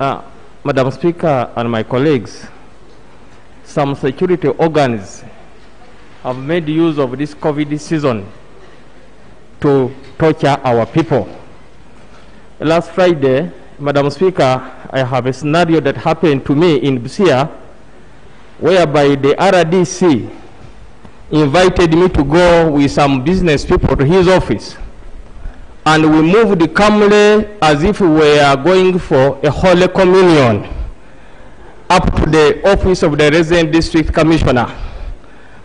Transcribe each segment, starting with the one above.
Madam Speaker and my colleagues, some security organs have made use of this COVID season to torture our people. Last Friday, Madam Speaker, I have a scenario that happened to me in Busia, whereby the RDC invited me to go with some business people to his office. And we moved calmly as if we were going for a Holy Communion up to the office of the Resident District Commissioner.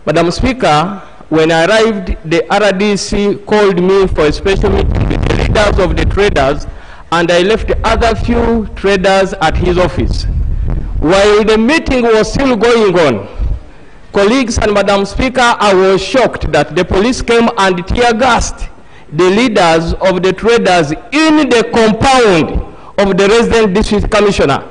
Madam Speaker, when I arrived, the RDC called me for a special meeting with the leaders of the traders, and I left the other few traders at his office. While the meeting was still going on, colleagues and Madam Speaker, I was shocked that the police came and tear-gassed the leaders of the traders in the compound of the Resident District Commissioner.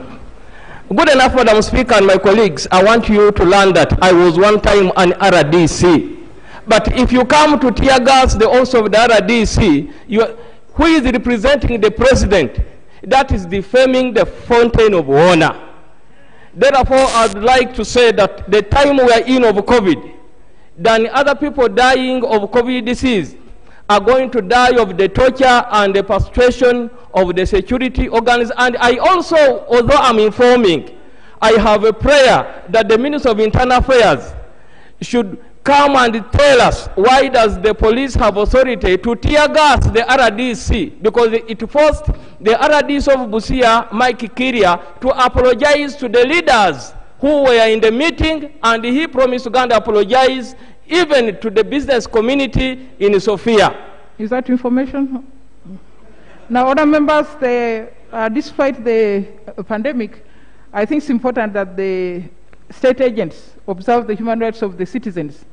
Good enough, Madam Speaker and my colleagues, I want you to learn that I was one time an RDC. But if you come to tear gas the office of the RDC, who is representing the president? That is defaming the fountain of honor. Therefore, I'd like to say that the time we are in of COVID, than other people dying of COVID disease, are going to die of the torture and the frustration of the security organs. And I also, although I'm informing, I have a prayer that the Minister of Internal Affairs should come and tell us why does the police have authority to tear gas the RDC, because it forced the RDC of Busia, Mike Kiria, to apologize to the leaders who were in the meeting, and he promised to go and apologize even to the business community in Sofia. Is that information? Now, other members, despite the pandemic, I think it's important that the state agents observe the human rights of the citizens.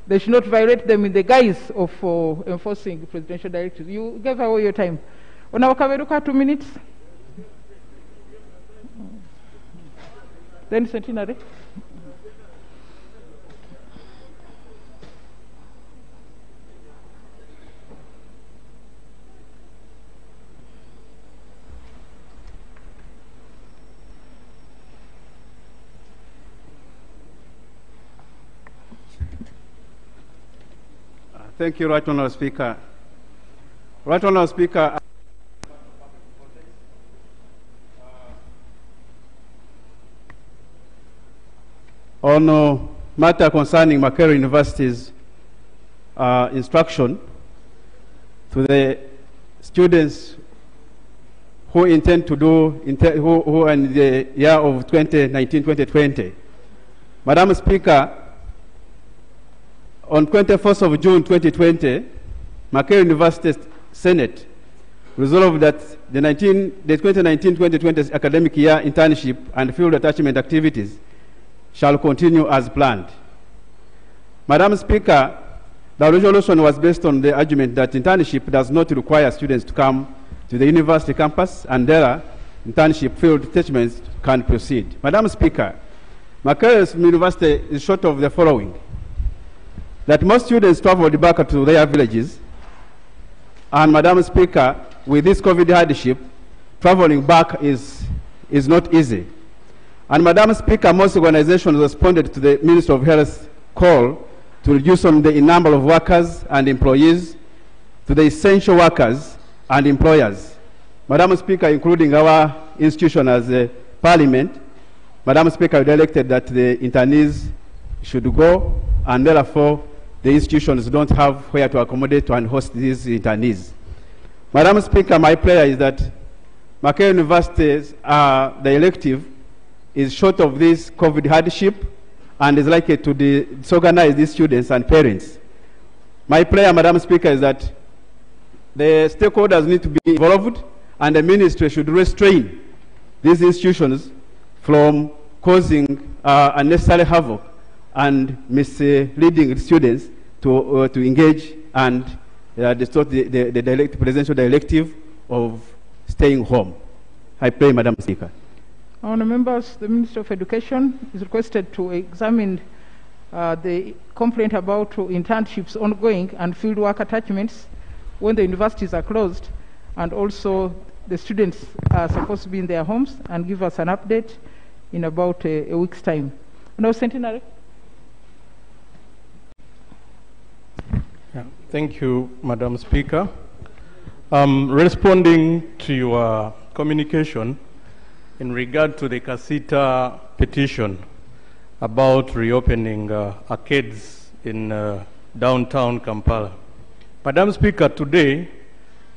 They should not violate them in the guise of enforcing presidential directives. You gave away your time. Onawakaveruka, 2 minutes. Then Centenary. Thank you, Right Honourable Speaker. Right Honourable Speaker, on a matter concerning Makerere University's instruction to the students who intend to do, who in the year of 2019-2020. Madam Speaker, on 21st of June 2020, Makerere University Senate resolved that the 2019-2020 academic year internship and field attachment activities shall continue as planned. Madam Speaker, the resolution was based on the argument that internship does not require students to come to the university campus, and their internship field attachments can proceed. Madam Speaker, Makerere University is short of the following: that most students traveled back to their villages, and Madam Speaker, with this COVID hardship, traveling back is not easy. And Madam Speaker, most organizations responded to the Minister of Health's call to reduce on the number of workers and employees to the essential workers and employers. Madam Speaker, including our institution as a parliament, Madam Speaker directed that the internees should go, and therefore the institutions don't have where to accommodate and host these internees. Madam Speaker, my prayer is that Makerere University's the elective is short of this COVID hardship and is likely to disorganize these students and parents. My prayer, Madam Speaker, is that the stakeholders need to be involved, and the ministry should restrain these institutions from causing unnecessary havoc and misleading students to engage and distort the presidential directive of staying home. I pray, Madam Speaker. Honourable members, the Minister of Education is requested to examine the complaint about internships ongoing and fieldwork attachments when the universities are closed, and also the students are supposed to be in their homes and give us an update in about a week's time. Now, Centenary. Yeah. Thank you, Madam Speaker. Responding to your communication in regard to the Kasita petition about reopening arcades in downtown Kampala. Madam Speaker, today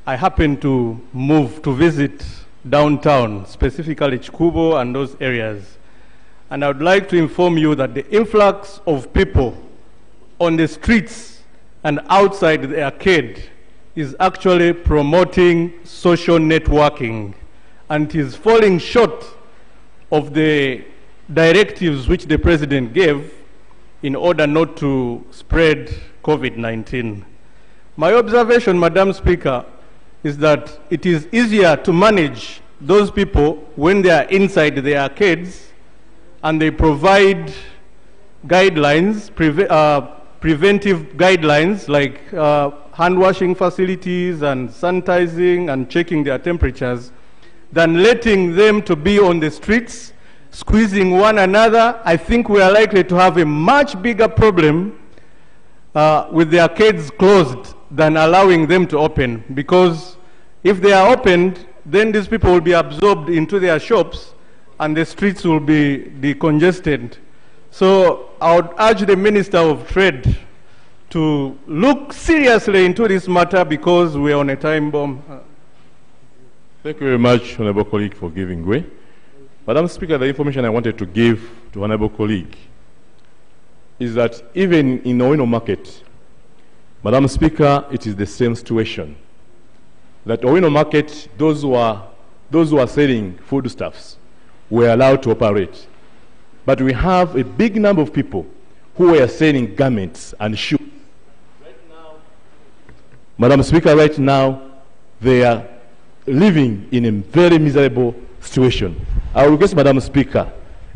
I happen to move to visit downtown, specifically Chikubo and those areas. And I would like to inform you that the influx of people on the streets and outside the arcade is actually promoting social networking and is falling short of the directives which the President gave in order not to spread COVID-19. My observation, Madam Speaker, is that it is easier to manage those people when they are inside the arcades and they provide guidelines, preventive guidelines like hand washing facilities and sanitizing and checking their temperatures, than letting them to be on the streets, squeezing one another. I think we are likely to have a much bigger problem with the arcades closed than allowing them to open, because if they are opened, then these people will be absorbed into their shops and the streets will be decongested. So I would urge the Minister of Trade to look seriously into this matter because we are on a time bomb. Thank you very much, Honorable colleague, for giving way. Madam Speaker, the information I wanted to give to Honorable colleague is that even in Owino Market, Madam Speaker, it is the same situation. That Owino Market, those who are selling foodstuffs were allowed to operate. But we have a big number of people who were selling garments and shoes. Right now, Madam Speaker, right now, they are living in a very miserable situation. I request, Madam Speaker,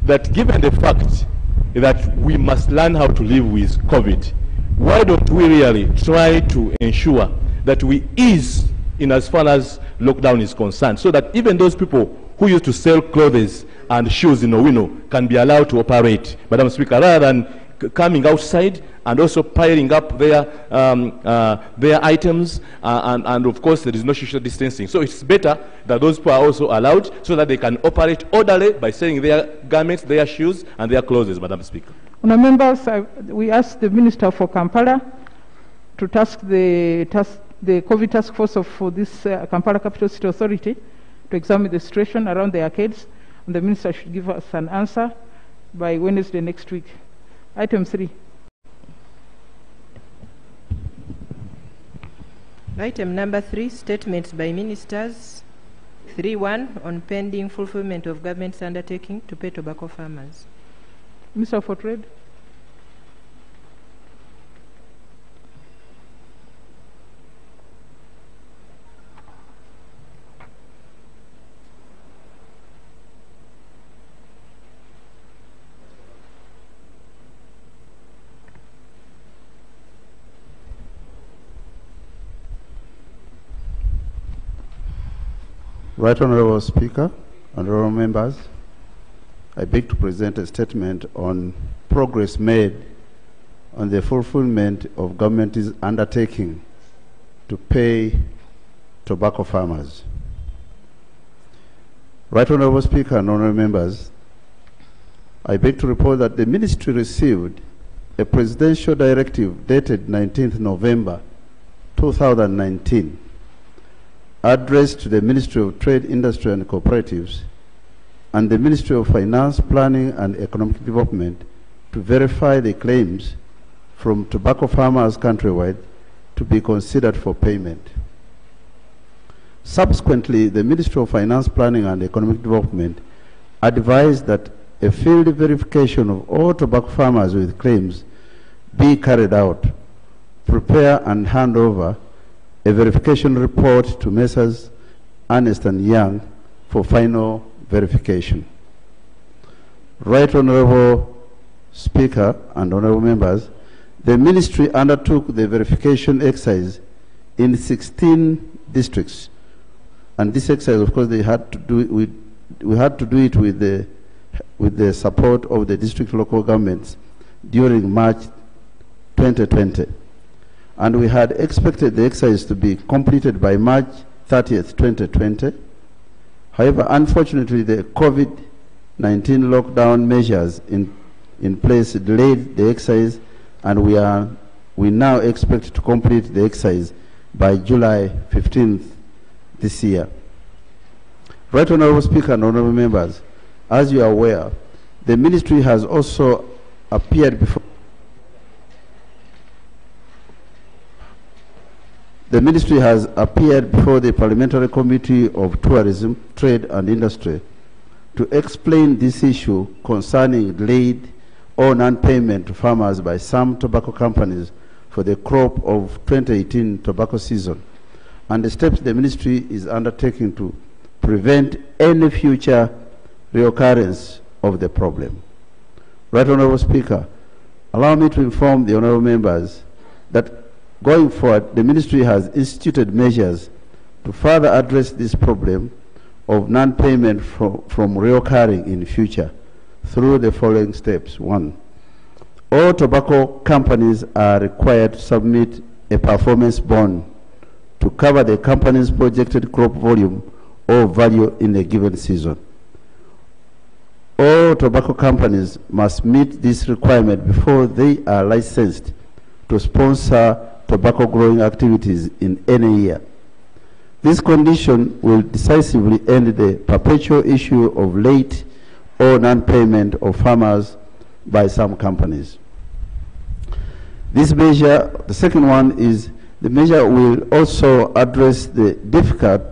that given the fact that we must learn how to live with COVID, why don't we really try to ensure that we ease in as far as lockdown is concerned, so that even those people who used to sell clothes and shoes in Owino can be allowed to operate, Madam Speaker, rather than coming outside and also piling up their items, and of course there is no social distancing. So it's better that those people are also allowed so that they can operate orderly by selling their garments, their shoes, and their clothes, Madam Speaker. Honourable members, we asked the Minister for Kampala to task the COVID task force for this Kampala Capital City Authority to examine the situation around the arcades, and the Minister should give us an answer by Wednesday next week. Item 3. Item number 3, statements by ministers. 3.1 on pending fulfillment of government's undertaking to pay tobacco farmers. Minister for Trade. Right Honourable Speaker, honourable members, I beg to present a statement on progress made on the fulfillment of government's undertaking to pay tobacco farmers. Right Honourable Speaker and honourable members, I beg to report that the Ministry received a presidential directive dated 19th November 2019 addressed to the Ministry of Trade, Industry and Cooperatives and the Ministry of Finance, Planning and Economic Development to verify the claims from tobacco farmers countrywide to be considered for payment. Subsequently, the Ministry of Finance, Planning and Economic Development advised that a field verification of all tobacco farmers with claims be carried out, prepare and hand over a verification report to Messrs. Ernst & Young for final verification. Right Honourable Speaker and honourable members, the Ministry undertook the verification exercise in 16 districts And this exercise, of course, they had to do it we had to do it with the support of the district local governments during March 2020. And we had expected the exercise to be completed by March 30th, 2020. However, unfortunately, the COVID-19 lockdown measures in place delayed the exercise, and we now expect to complete the exercise by July 15th this year. Right Honorable Speaker and Honorable Members, as you are aware, the Ministry has also appeared before the Parliamentary Committee of Tourism, Trade and Industry to explain this issue concerning delayed or non-payment to farmers by some tobacco companies for the crop of 2018 tobacco season, and the steps the Ministry is undertaking to prevent any future reoccurrence of the problem. Right Honorable Speaker, allow me to inform the Honorable Members that going forward, the Ministry has instituted measures to further address this problem of non-payment from reoccurring in future through the following steps. 1. All tobacco companies are required to submit a performance bond to cover the company's projected crop volume or value in a given season. All tobacco companies must meet this requirement before they are licensed to sponsor tobacco growing activities in any year. This condition will decisively end the perpetual issue of late or non-payment of farmers by some companies. This measure, the second one is, the measure will also address the difficulty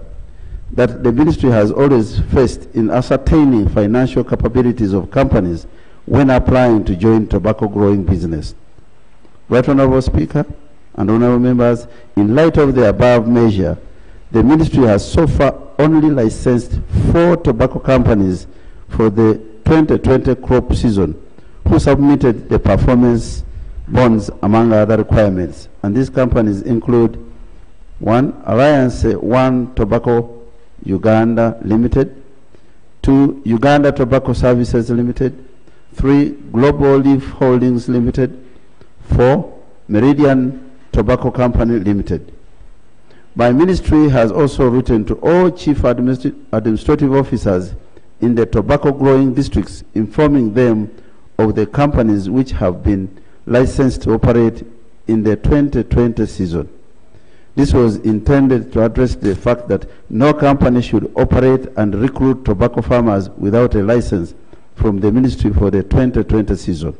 that the Ministry has always faced in ascertaining financial capabilities of companies when applying to join tobacco growing business. Right Honorable Speaker and Honorable Members, in light of the above measure, the Ministry has so far only licensed 4 tobacco companies for the 2020 crop season who submitted the performance bonds among other requirements. And these companies include 1. Alliance 1 Tobacco Uganda Limited, 2. Uganda Tobacco Services Limited, 3. Global Leaf Holdings Limited, 4. Meridian Tobacco Company Limited. My Ministry has also written to all Chief Administrative Officers in the tobacco growing districts, informing them of the companies which have been licensed to operate in the 2020 season. This was intended to address the fact that no company should operate and recruit tobacco farmers without a license from the Ministry for the 2020 season.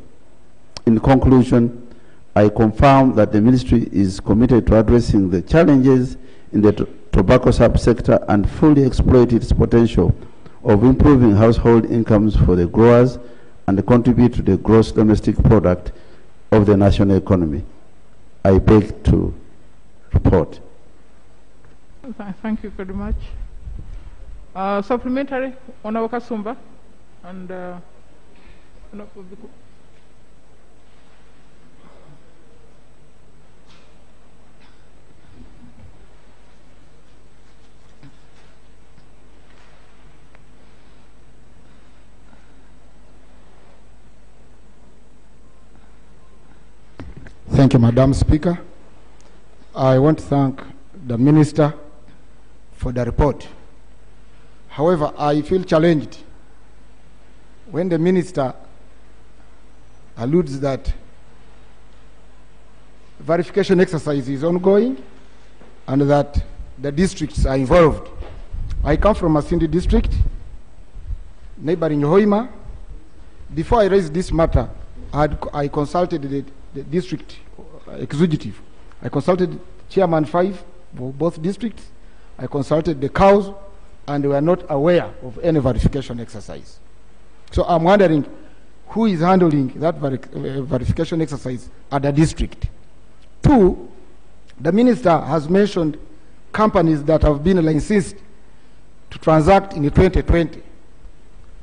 In conclusion, I confirm that the Ministry is committed to addressing the challenges in the tobacco subsector and fully exploit its potential of improving household incomes for the growers and contribute to the gross domestic product of the national economy. I beg to report. Thank you very much. Supplementary, Honorable Kasumba and Thank you, Madam Speaker. I want to thank the Minister for the report. However, I feel challenged when the Minister alludes that verification exercise is ongoing and that the districts are involved. I come from a Masindi district, neighboring Hoima. Before I raised this matter, I consulted the district executive. I consulted Chairman 5 for both districts. I consulted the cows, and they were not aware of any verification exercise. So I'm wondering who is handling that verification exercise at the district. 2, the Minister has mentioned companies that have been licensed to transact in 2020.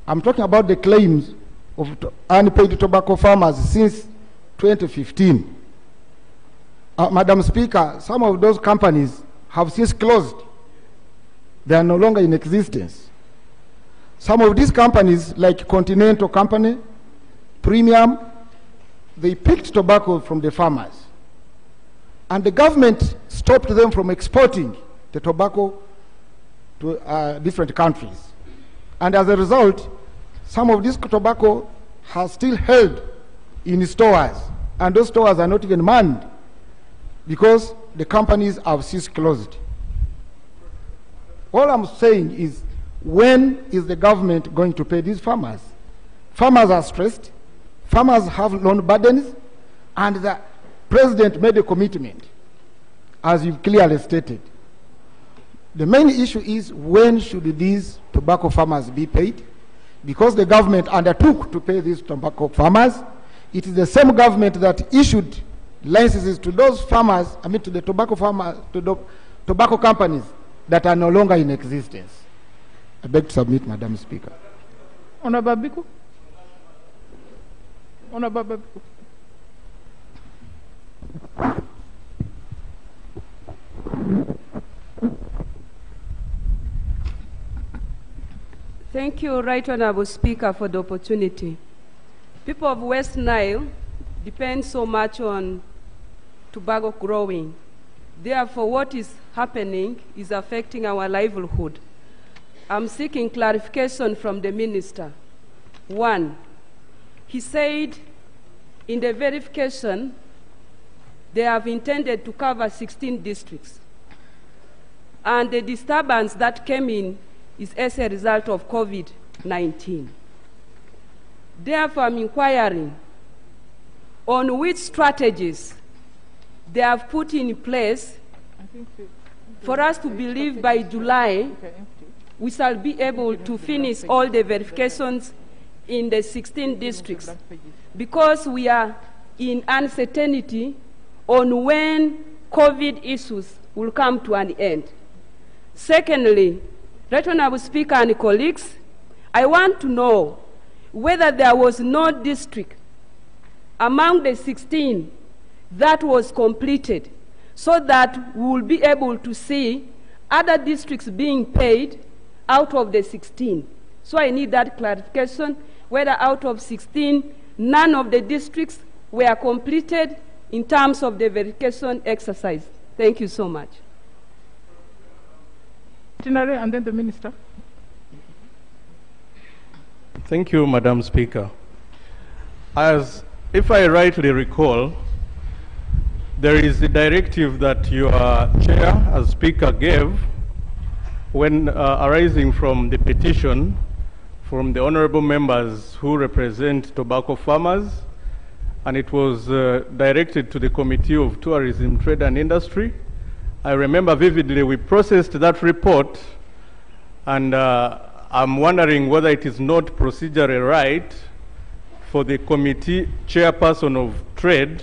I'm talking about the claims of unpaid tobacco farmers since 2015. Madam Speaker, some of those companies have since closed. They are no longer in existence. Some of these companies, like Continental Company, Premium, they picked tobacco from the farmers. And the government stopped them from exporting the tobacco to different countries. And as a result, some of this tobacco has still held in stores, and those stores are not even manned because the companies have since closed. All I'm saying is, when is the government going to pay these farmers? Farmers are stressed, farmers have loan burdens, and the president made a commitment, as you've clearly stated. The main issue is, when should these tobacco farmers be paid? Because the government undertook to pay these tobacco farmers. It is the same government that issued licenses to those farmers, to the tobacco farmers, to the tobacco companies that are no longer in existence. I beg to submit, Madam Speaker. Honorable Biku. Honorable Biku. Thank you, Right Honorable Speaker, for the opportunity. People of West Nile depend so much on tobacco growing. Therefore, what is happening is affecting our livelihood. I'm seeking clarification from the minister. One, he said in the verification they have intended to cover 16 districts. And the disturbance that came in is as a result of COVID-19. Therefore, I'm inquiring on which strategies they have put in place for us to believe by July we shall be able to finish all the verifications in the 16 districts, because we are in uncertainty on when COVID issues will come to an end. Secondly, Right Honorable Speaker and colleagues, I want to know whether there was no district among the 16 that was completed, so that we will be able to see other districts being paid out of the 16. So I need that clarification, whether out of 16, none of the districts were completed in terms of the verification exercise. Thank you so much. And then the minister. Thank you, Madam Speaker. If I rightly recall, there is a directive that your chair, as Speaker, gave when arising from the petition from the honorable members who represent tobacco farmers, and it was directed to the Committee of Tourism, Trade and Industry. I remember vividly we processed that report, and I'm wondering whether it is not procedurally right for the committee chairperson of trade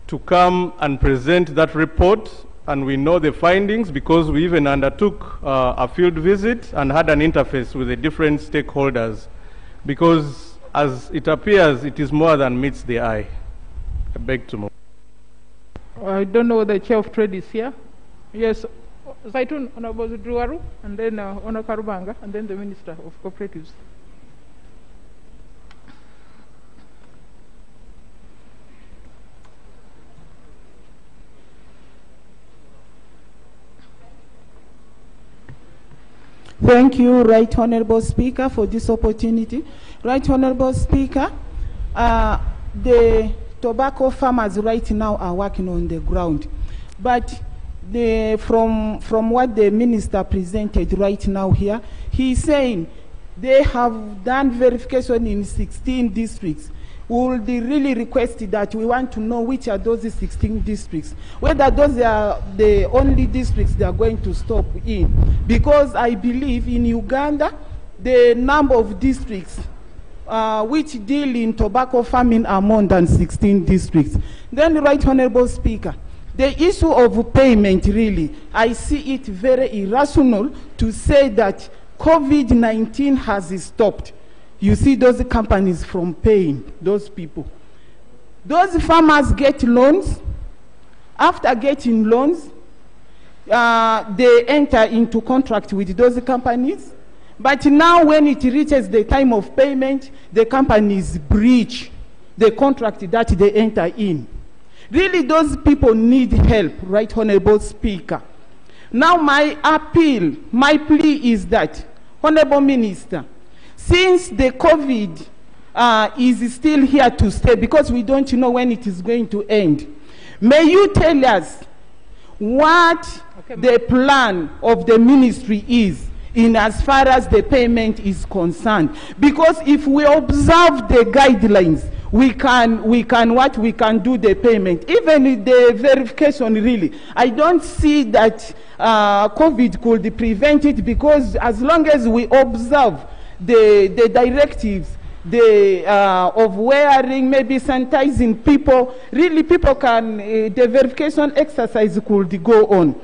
to come and present that report, and we know the findings because we even undertook a field visit and had an interface with the different stakeholders, because as it appears, it is more than meets the eye. I beg to move. I don't know whether the chair of trade is here. Yes, Zaitun, Honorable Druaru, and then Honorable Karubanga, and then the Minister of Cooperatives. Thank you, Right Honorable Speaker, for this opportunity. Right Honorable Speaker, the tobacco farmers right now are working on the ground, but from what the minister presented right now here, he's saying they have done verification in 16 districts. We will really request that we want to know which are those 16 districts, whether those are the only districts they are going to stop in. Because I believe in Uganda, the number of districts which deal in tobacco farming are more than 16 districts. Then, Right Honorable Speaker, the issue of payment, really, I see it very irrational to say that COVID-19 has stopped. You see those companies from paying those people. Those farmers get loans. After getting loans, they enter into contract with those companies. But now when it reaches the time of payment, the companies breach the contract that they enter in. Really, those people need help, Right Honorable Speaker. Now my appeal, my plea is that, Honorable Minister, since the COVID is still here to stay, because we don't know when it is going to end, may you tell us what the plan of the ministry is in as far as the payment is concerned. Because if we observe the guidelines, we can do the payment. Even the verification, really, I don't see that COVID could prevent it, because as long as we observe the directives, of wearing, maybe sanitizing people, really people can, the verification exercise could go on.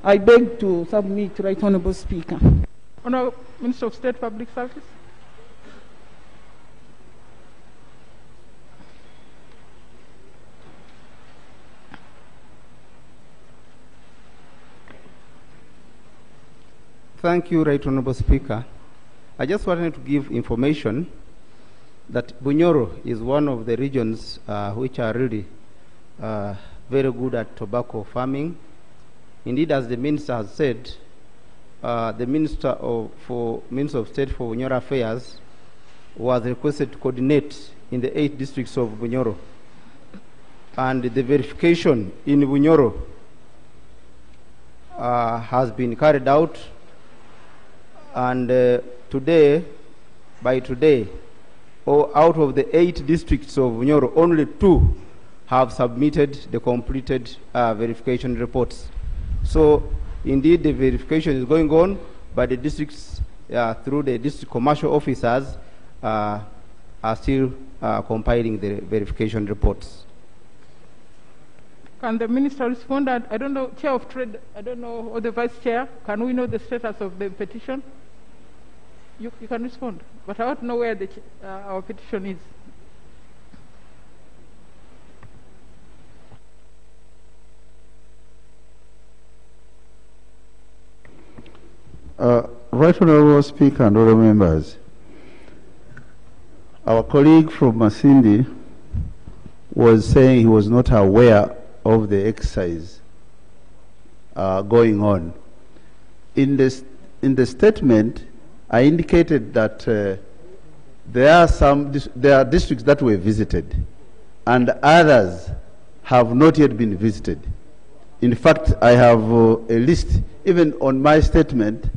I beg to submit, Right Honorable Speaker. Honorable Minister of State Public Service. Thank you, Right Honorable Speaker. I just wanted to give information that Bunyoro is one of the regions which are really very good at tobacco farming. Indeed, as the Minister has said, the Minister of State for Bunyoro Affairs was requested to coordinate in the 8 districts of Bunyoro. And the verification in Bunyoro has been carried out. And by today, out of the 8 districts of Bunyoro, only 2 have submitted the completed verification reports. So, indeed, the verification is going on, but the districts, through the district commercial officers, are still compiling the verification reports. Can the Minister respond? I don't know, Chair of Trade, I don't know, or the Vice Chair, can we know the status of the petition? You can respond, but I want to know where our petition is. Right Honorable Speaker and other members, our colleague from Masindi was saying he was not aware of the exercise going on. In the statement, I indicated that there are districts that were visited, and others have not yet been visited. In fact, I have a list, even on my statement,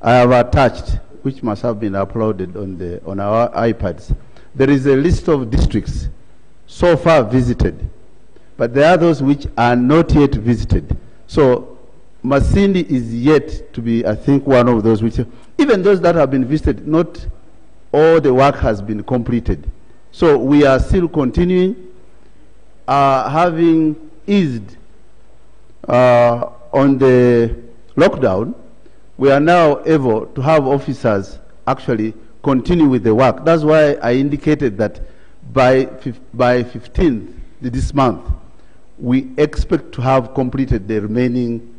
I have attached, which must have been uploaded on our iPads. There is a list of districts so far visited, but there are those which are not yet visited. So Masindi is yet to be, I think, one of those which, even those that have been visited, not all the work has been completed. So we are still continuing, having eased on the lockdown. We are now able to have officers actually continue with the work. That's why I indicated that by 15th this month, we expect to have completed the remaining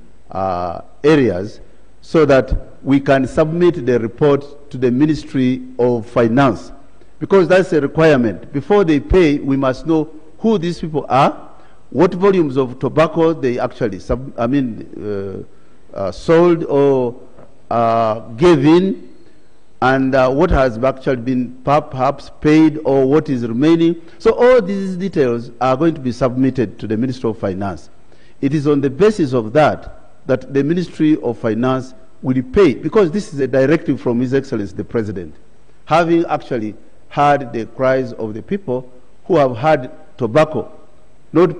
areas so that we can submit the report to the Ministry of Finance, because that's a requirement. Before they pay, we must know who these people are, what volumes of tobacco they actually sold or gave in, and what has actually been perhaps paid or what is remaining. So all these details are going to be submitted to the Ministry of Finance. It is on the basis of that that the Ministry of Finance will pay, because this is a directive from His Excellency the President, having actually heard the cries of the people who have had tobacco not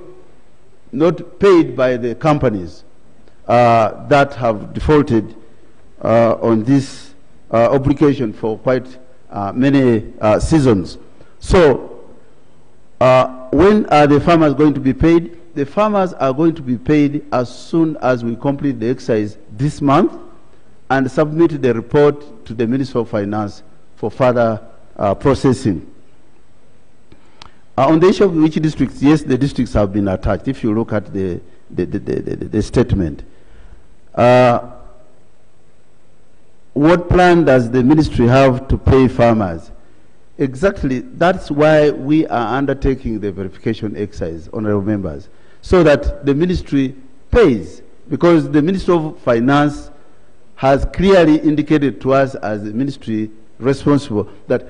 paid by the companies that have defaulted on this obligation for quite many seasons. So when are the farmers going to be paid? The farmers are going to be paid as soon as we complete the exercise this month and submit the report to the Ministry of Finance for further processing. On the issue of which districts, yes, the districts have been attached. If you look at the statement, What plan does the ministry have to pay farmers? Exactly, that's why we are undertaking the verification exercise, honorable members, so that the ministry pays, because the Ministry of Finance has clearly indicated to us as the ministry responsible that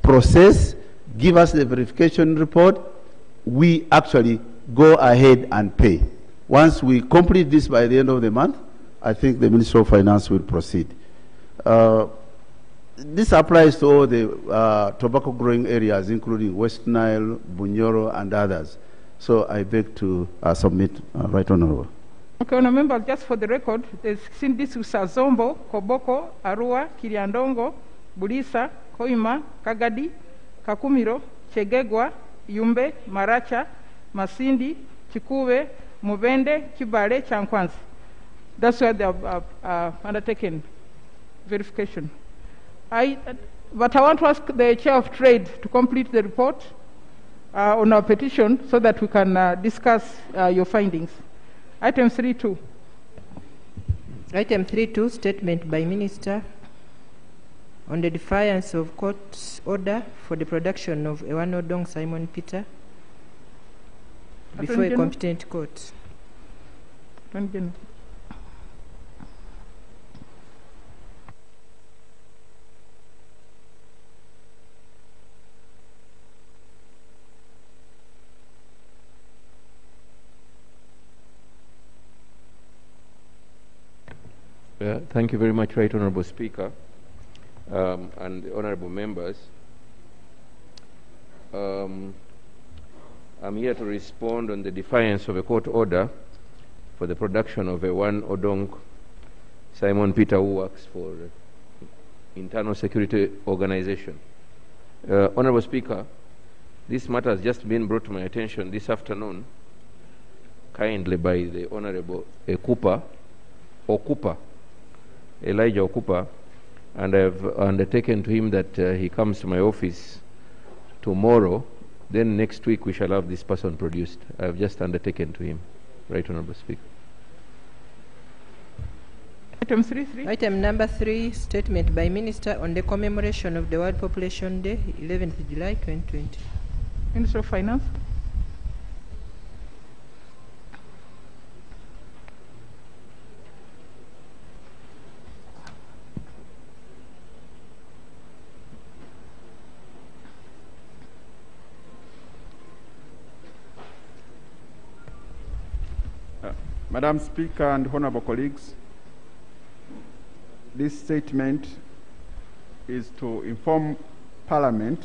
process, give us the verification report, we actually go ahead and pay. Once we complete this by the end of the month, I think the Ministry of Finance will proceed. This applies to all the tobacco growing areas, including West Nile, Bunyoro, and others. So I beg to submit, Right Honorable. Okay, Honorable Member, just for the record, there's this is Zombo, Koboko, Arua, Kiriandongo, Bulisa, Koima, Kagadi, Kakumiro, Chegegwa, Yumbe, Maracha, Masindi, Chikuwe, Muvende, Kibale, Chankwanzi. That's where they have undertaken verification. But I want to ask the Chair of Trade to complete the report on our petition so that we can discuss your findings. Item 3.2. Item 3.2, statement by Minister on the defiance of court's order for the production of Ewan Odong Simon Peter before a competent court. Thank you very much, Right Honourable Speaker, and honourable members. I'm here to respond on the defiance of a court order for the production of a one Odong Simon Peter, who works for Internal Security Organization. Honourable Speaker, this matter has just been brought to my attention this afternoon, kindly by the Honourable Okupa, Elijah Okupa, and I've undertaken to him that he comes to my office tomorrow. Then next week we shall have this person produced. I've just undertaken to him, Right Honourable Speaker. Item 3.3. Item number 3, statement by Minister on the commemoration of the World Population Day, 11th July 2020. Minister of Finance. Madam Speaker and honorable colleagues, this statement is to inform Parliament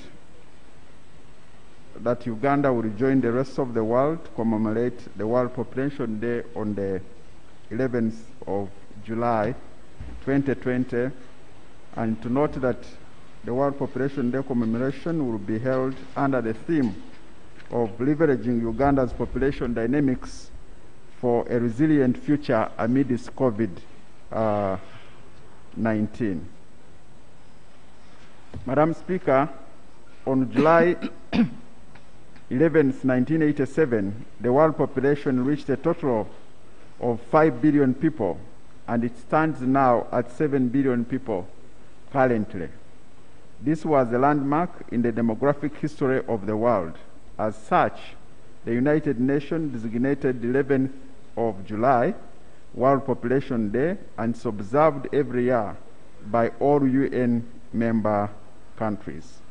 that Uganda will join the rest of the world to commemorate the World Population Day on the 11th of July 2020, and to note that the World Population Day commemoration will be held under the theme of leveraging Uganda's population dynamics for a resilient future amidst COVID-19. Madam Speaker, on July 11, 1987, the world population reached a total of 5 billion people, and it stands now at 7 billion people currently. This was a landmark in the demographic history of the world. As such, the United Nations designated 11th of July World Population Day, and is observed every year by all UN member countries.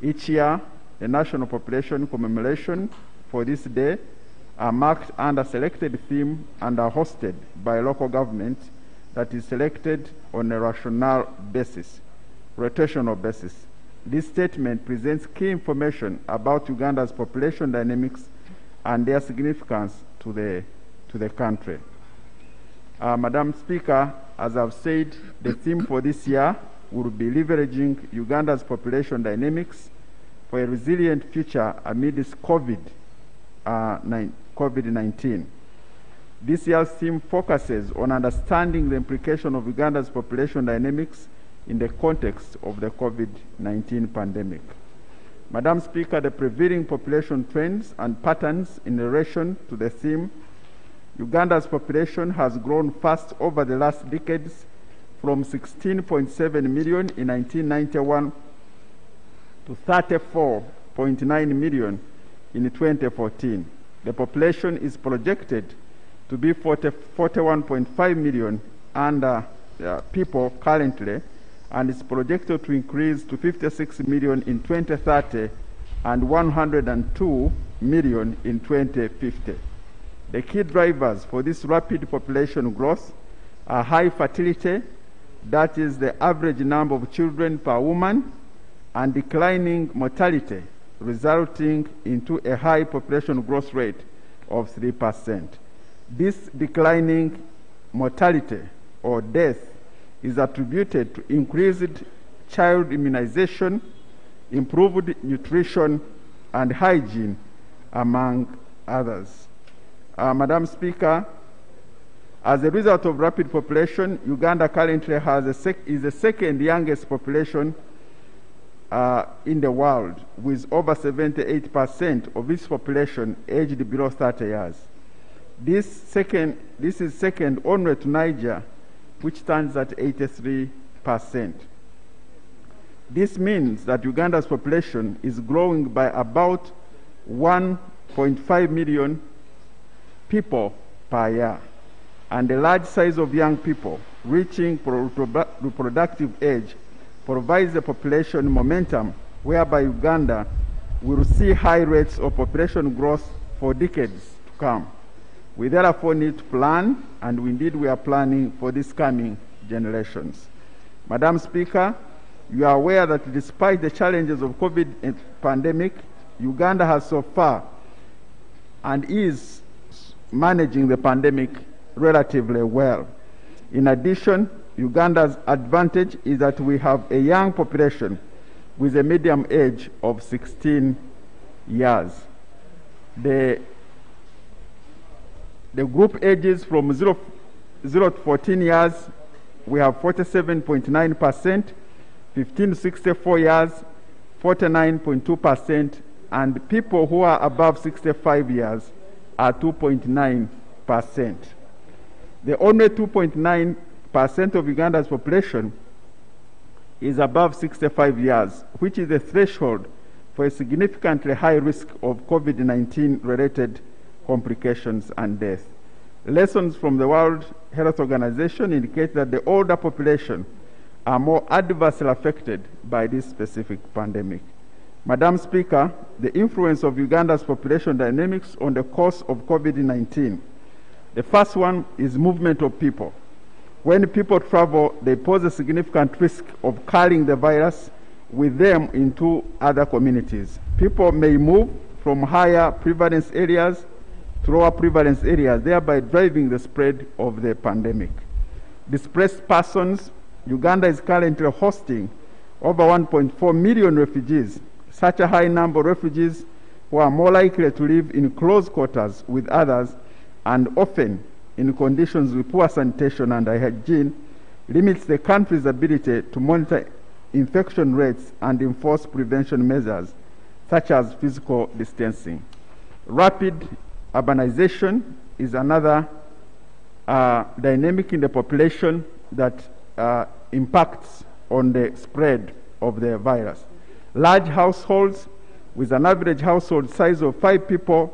Each year, the national population commemoration for this day are marked under selected theme and are hosted by local government that is selected on a rotational basis. This statement presents key information about Uganda's population dynamics and their significance to the country. Madam Speaker, as I've said, the theme for this year will be leveraging Uganda's population dynamics for a resilient future amidst COVID-19. This year's theme focuses on understanding the implication of Uganda's population dynamics in the context of the COVID-19 pandemic. Madam Speaker, the prevailing population trends and patterns in relation to the theme Uganda's population has grown fast over the last decades from 16.7 million in 1991 to 34.9 million in 2014. The population is projected to be 41.5 million people currently, and is projected to increase to 56 million in 2030 and 102 million in 2050. The key drivers for this rapid population growth are high fertility, that is the average number of children per woman, and declining mortality, resulting into a high population growth rate of 3%. This declining mortality or death is attributed to increased child immunization, improved nutrition and hygiene, among others. Madam Speaker, as a result of rapid population, Uganda currently is the second youngest population in the world, with over 78% of its population aged below 30 years. This is second only to Niger, which stands at 83%. This means that Uganda's population is growing by about 1.5 million people per year, and the large size of young people reaching reproductive age provides a population momentum whereby Uganda will see high rates of population growth for decades to come. We therefore need to plan, and indeed we are planning for these coming generations. Madam Speaker, you are aware that despite the challenges of COVID pandemic, Uganda has so far and is managing the pandemic relatively well. In addition, Uganda's advantage is that we have a young population with a median age of 16 years. The group ages from 0 to 14 years, we have 47.9%, 15 to 64 years, 49.2%, and people who are above 65 years are 2.9%. The only 2.9% of Uganda's population is above 65 years, which is the threshold for a significantly high risk of COVID-19 related complications and death. Lessons from the World Health Organization indicate that the older population are more adversely affected by this specific pandemic. Madam Speaker, the influence of Uganda's population dynamics on the course of COVID-19. The first one is movement of people. When people travel, they pose a significant risk of carrying the virus with them into other communities. People may move from higher prevalence areas to lower prevalence areas, thereby driving the spread of the pandemic. Displaced persons, Uganda is currently hosting over 1.4 million refugees. Such a high number of refugees who are more likely to live in close quarters with others and often in conditions with poor sanitation and hygiene limits the country's ability to monitor infection rates and enforce prevention measures such as physical distancing. Rapid urbanization is another dynamic in the population that impacts on the spread of the virus. Large households with an average household size of 5 people,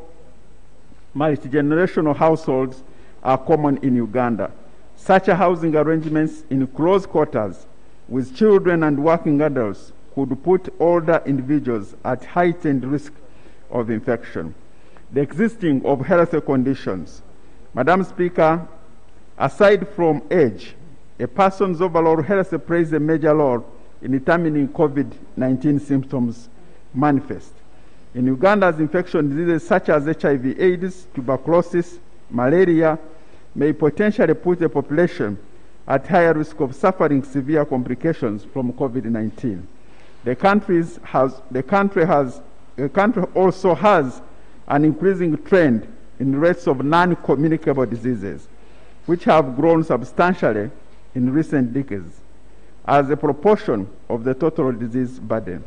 multi-generational households, are common in Uganda. Such housing arrangements in close quarters with children and working adults could put older individuals at heightened risk of infection. The existing of health conditions. Madam Speaker, aside from age, a person's overall health plays a major role in determining COVID-19 symptoms manifest. In Uganda's infection diseases such as HIV, AIDS, tuberculosis, malaria may potentially put the population at higher risk of suffering severe complications from COVID-19. The country also has an increasing trend in rates of non-communicable diseases, which have grown substantially in recent decades as a proportion of the total disease burden.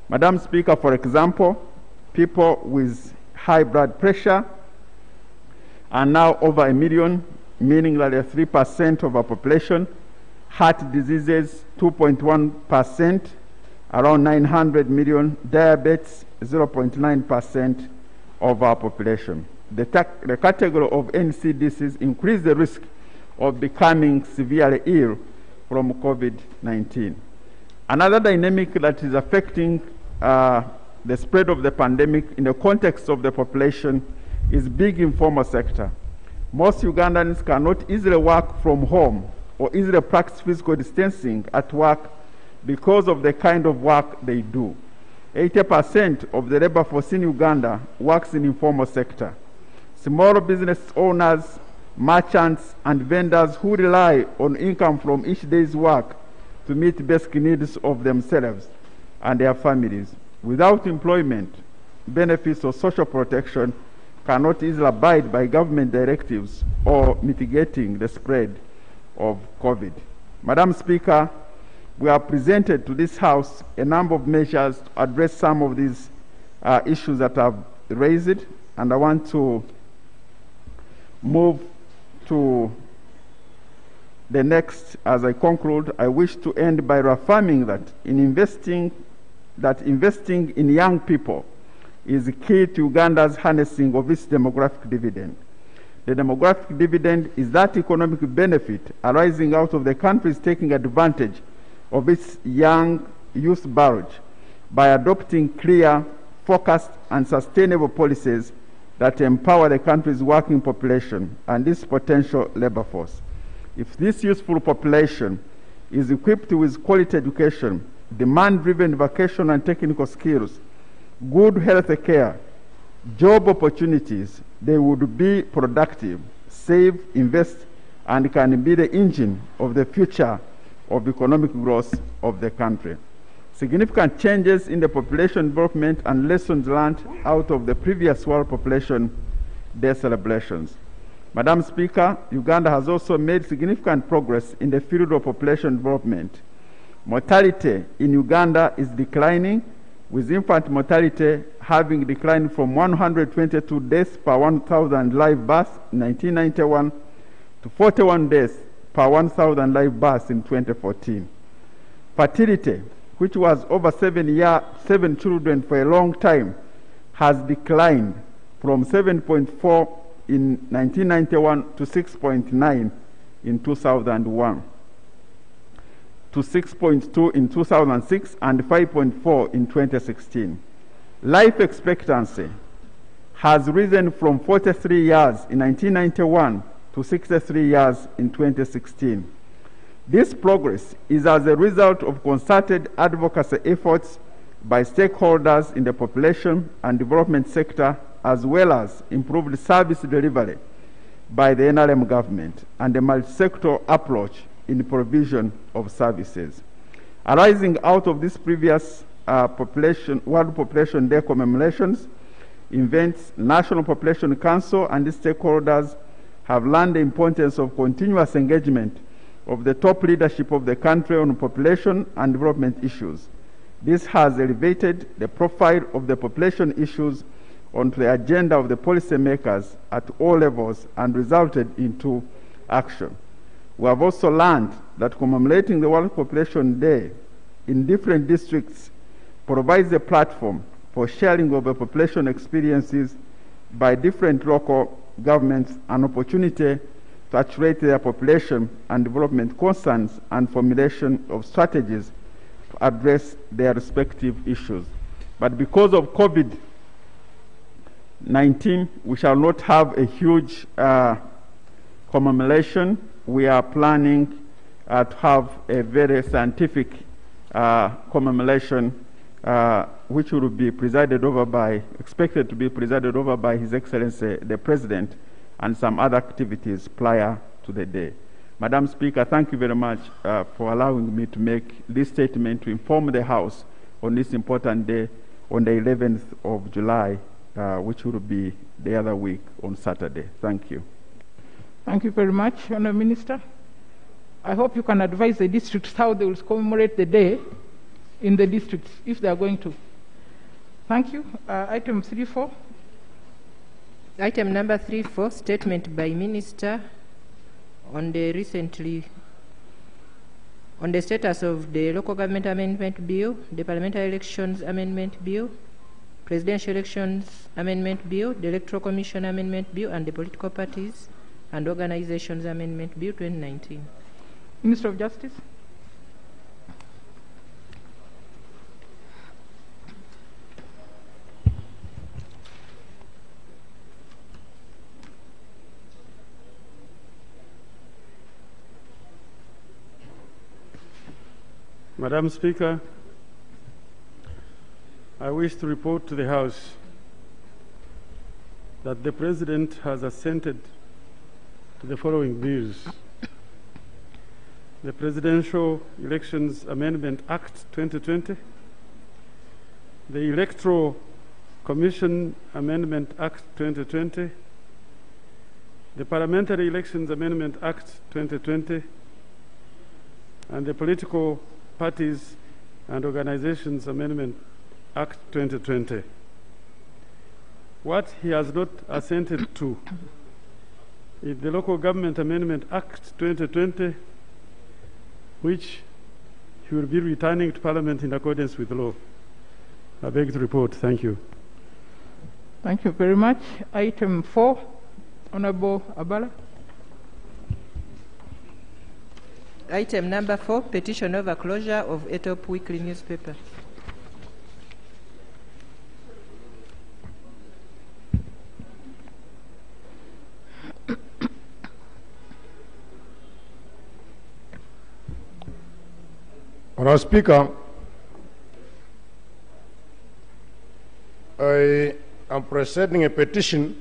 Madam Speaker, for example, people with high blood pressure are now over 1 million, meaning that 3% of our population. Heart diseases, 2.1%, around 900 million. Diabetes, 0.9% of our population. The category of NCDs increase the risk of becoming severely ill from COVID-19. Another dynamic that is affecting the spread of the pandemic in the context of the population is big informal sector. Most Ugandans cannot easily work from home or easily practice physical distancing at work because of the kind of work they do. 80% of the labor force in Uganda works in informal sector. Small business owners, merchants, and vendors who rely on income from each day's work to meet basic needs of themselves and their families. Without employment, benefits or social protection cannot easily abide by government directives or mitigating the spread of COVID. Madam Speaker, we have presented to this House a number of measures to address some of these issues that I've raised, and I want to move to the next. As I conclude, I wish to end by reaffirming that investing in young people is key to Uganda's harnessing of its demographic dividend. The demographic dividend is that economic benefit arising out of the country's taking advantage of its young youth bulge by adopting clear, focused, and sustainable policies that empower the country's working population and its potential labor force. If this youthful population is equipped with quality education, demand-driven vocational and technical skills, good health care, job opportunities, they would be productive, save, invest, and can be the engine of the future of economic growth of the country. Significant changes in the population development and lessons learned out of the previous World Population Day celebrations. Madam Speaker, Uganda has also made significant progress in the field of population development. Mortality in Uganda is declining, with infant mortality having declined from 122 deaths per 1,000 live births in 1991 to 41 deaths per 1,000 live births in 2014. Fertility, which was over 7 children for a long time, has declined from 7.4 in 1991 to 6.9 in 2001, to 6.2 in 2006, and 5.4 in 2016. Life expectancy has risen from 43 years in 1991 to 63 years in 2016. This progress is as a result of concerted advocacy efforts by stakeholders in the population and development sector, as well as improved service delivery by the NRM government and a multi-sector approach in the provision of services. Arising out of this previous World Population Day commemorations, events, National Population Council and the stakeholders have learned the importance of continuous engagement of the top leadership of the country on population and development issues. This has elevated the profile of the population issues onto the agenda of the policymakers at all levels and resulted into action. We have also learned that commemorating the World Population Day in different districts provides a platform for sharing of the population experiences by different local governments, an opportunity to actuate their population and development concerns and formulation of strategies to address their respective issues. But because of COVID-19, we shall not have a huge commemoration. We are planning to have a very scientific commemoration which will be presided over by, expected to be presided over by His Excellency the President, and some other activities prior to the day. Madam Speaker, thank you very much for allowing me to make this statement to inform the House on this important day on the 11th of July, which will be the other week on Saturday. Thank you. Thank you very much, Honourable Minister. I hope you can advise the districts how they will commemorate the day in the districts, if they are going to. Thank you. Item 3.4. Item number 3.4, statement by Minister on the status of the Local Government Amendment Bill, the Parliamentary Elections Amendment Bill, Presidential Elections Amendment Bill, the Electoral Commission Amendment Bill, and the Political Parties and Organizations Amendment Bill 2019. Minister of Justice. Madam Speaker, I wish to report to the House that the President has assented to the following bills: the Presidential Elections Amendment Act 2020, the Electoral Commission Amendment Act 2020, the Parliamentary Elections Amendment Act 2020, and the Political Parties and Organizations Amendment Act 2020. What he has not assented to is the Local Government Amendment Act 2020, which he will be returning to Parliament in accordance with law. I beg to report. Thank you. Thank you very much. Item 4, Honorable Abala. Item number 4, petition over closure of Etop Weekly newspaper. Madam Speaker, I am presenting a petition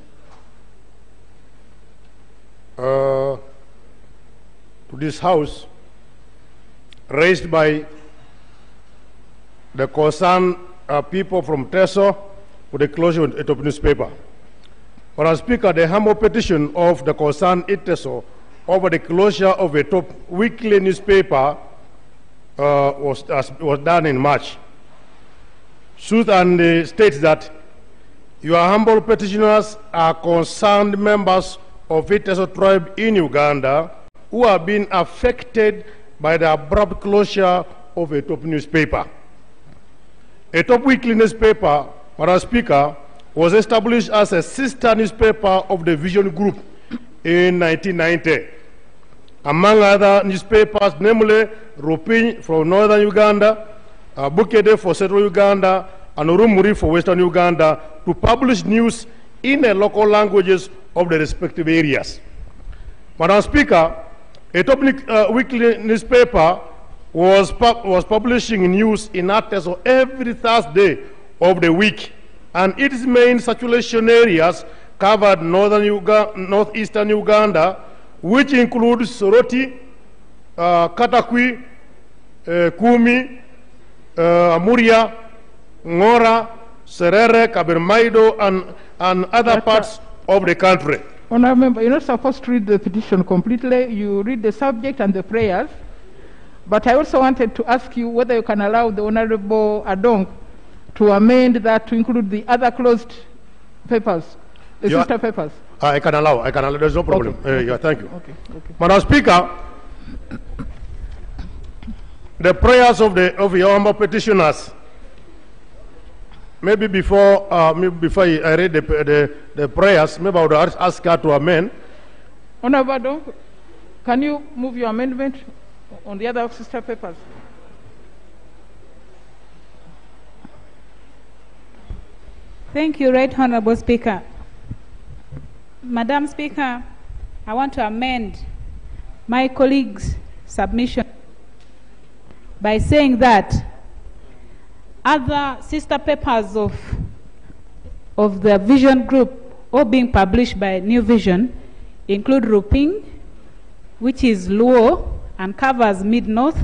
to this House raised by the concerned people from Teso for the closure of Etop newspaper. Madam Speaker, the humble petition of the concerned Teso over the closure of Etop Weekly newspaper was done in March. Suit and states that your humble petitioners are concerned members of Teso tribe in Uganda who have been affected by the abrupt closure of a top newspaper. A top weekly newspaper, Madam Speaker, was established as a sister newspaper of the Vision Group in 1990. Among other newspapers, namely Rupin from northern Uganda, Bukede for central Uganda, and Urumuri for western Uganda, to publish news in the local languages of the respective areas. Madam Speaker, a top weekly newspaper was publishing news in Ateso every Thursday of the week, and its main circulation areas covered northeastern Uganda, which includes Soroti, Katakwi, Kumi, Amuria, Ngora, Serere, Kabermaido, and other parts of the country. Honourable Member, you're not supposed to read the petition completely. You read the subject and the prayers. But I also wanted to ask you whether you can allow the Honourable Adong to amend that to include the other closed papers, the sister papers. I can allow, there's no problem. Okay. Yeah, thank you. Okay. Madam Speaker, the prayers of your humble petitioners, maybe before I read the prayers, maybe I would ask her to amend. Honourable Adong, can you move your amendment on the other sister papers? Thank you, Right Honourable Speaker. Madam Speaker, I want to amend my colleague's submission by saying that other sister papers of the Vision Group, all being published by New Vision, include Ruping, which is Luo and covers Mid-North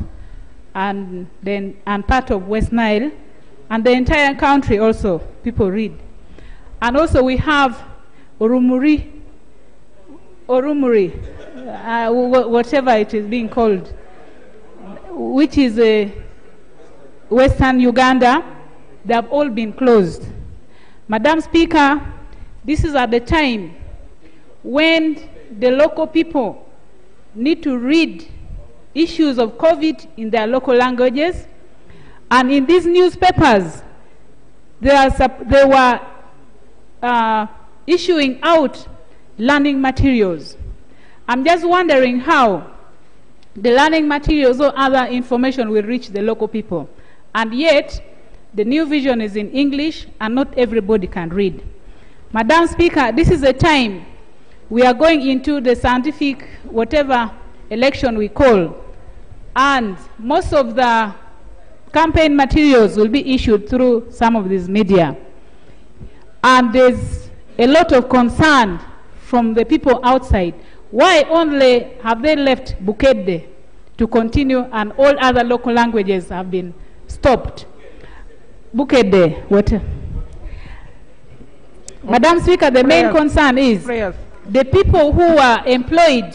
and part of West Nile, and the entire country also, people read. And also we have Urumuri, whatever it is being called, which is Western Uganda. They have all been closed. Madam Speaker, this is at the time when the local people need to read issues of COVID in their local languages. And in these newspapers, they were issuing out learning materials. I'm just wondering how the learning materials or other information will reach the local people. And yet, the new vision is in English and not everybody can read. Madam Speaker, this is a time we are going into the scientific, whatever election we call, and most of the campaign materials will be issued through some of these media. And there's a lot of concern from the people outside. Why only have they left Bukedde to continue and all other local languages have been stopped? Bukedde, what? Madam Speaker, the main concern is the people who are employed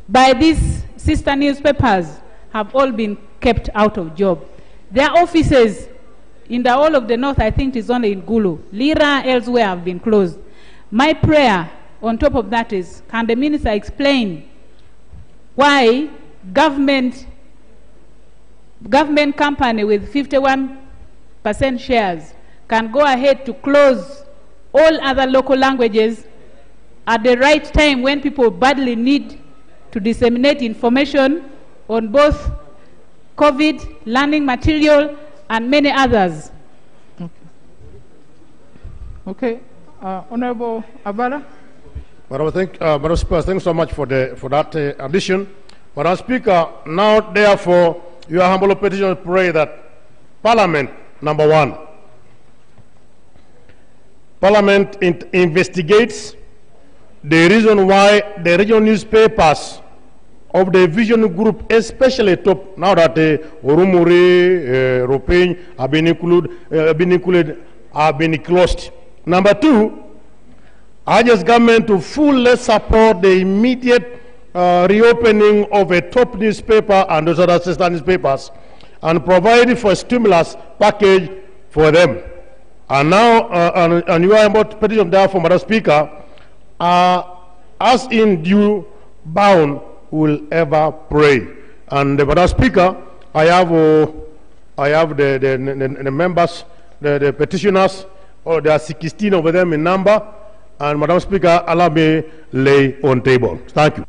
by these sister newspapers have all been kept out of job. Their offices in the whole of the north, I think, is only in Gulu. Lira, elsewhere have been closed. My prayer on top of that is, can the minister explain why government company with 51% shares can go ahead to close all other local languages at the right time when people badly need to disseminate information on both COVID, learning material, and many others. Okay. Honorable Abala. Madam Speaker, thanks so much for that addition. Madam Speaker, now therefore, your humble petition pray that Parliament, number one, Parliament investigates the reason why the regional newspapers of the Vision Group, especially top, now that Orumuri, Roping have been closed. Number two, urges government to fully support the immediate reopening of a top newspaper and those other sister newspapers and provide for a stimulus package for them. And now, and you are about petition therefore, Madam Speaker, as in due bound will ever pray. And Madam Speaker, I have the members, the petitioners, there are 16 of them in number, and Madam Speaker, allow me lay on table. Thank you.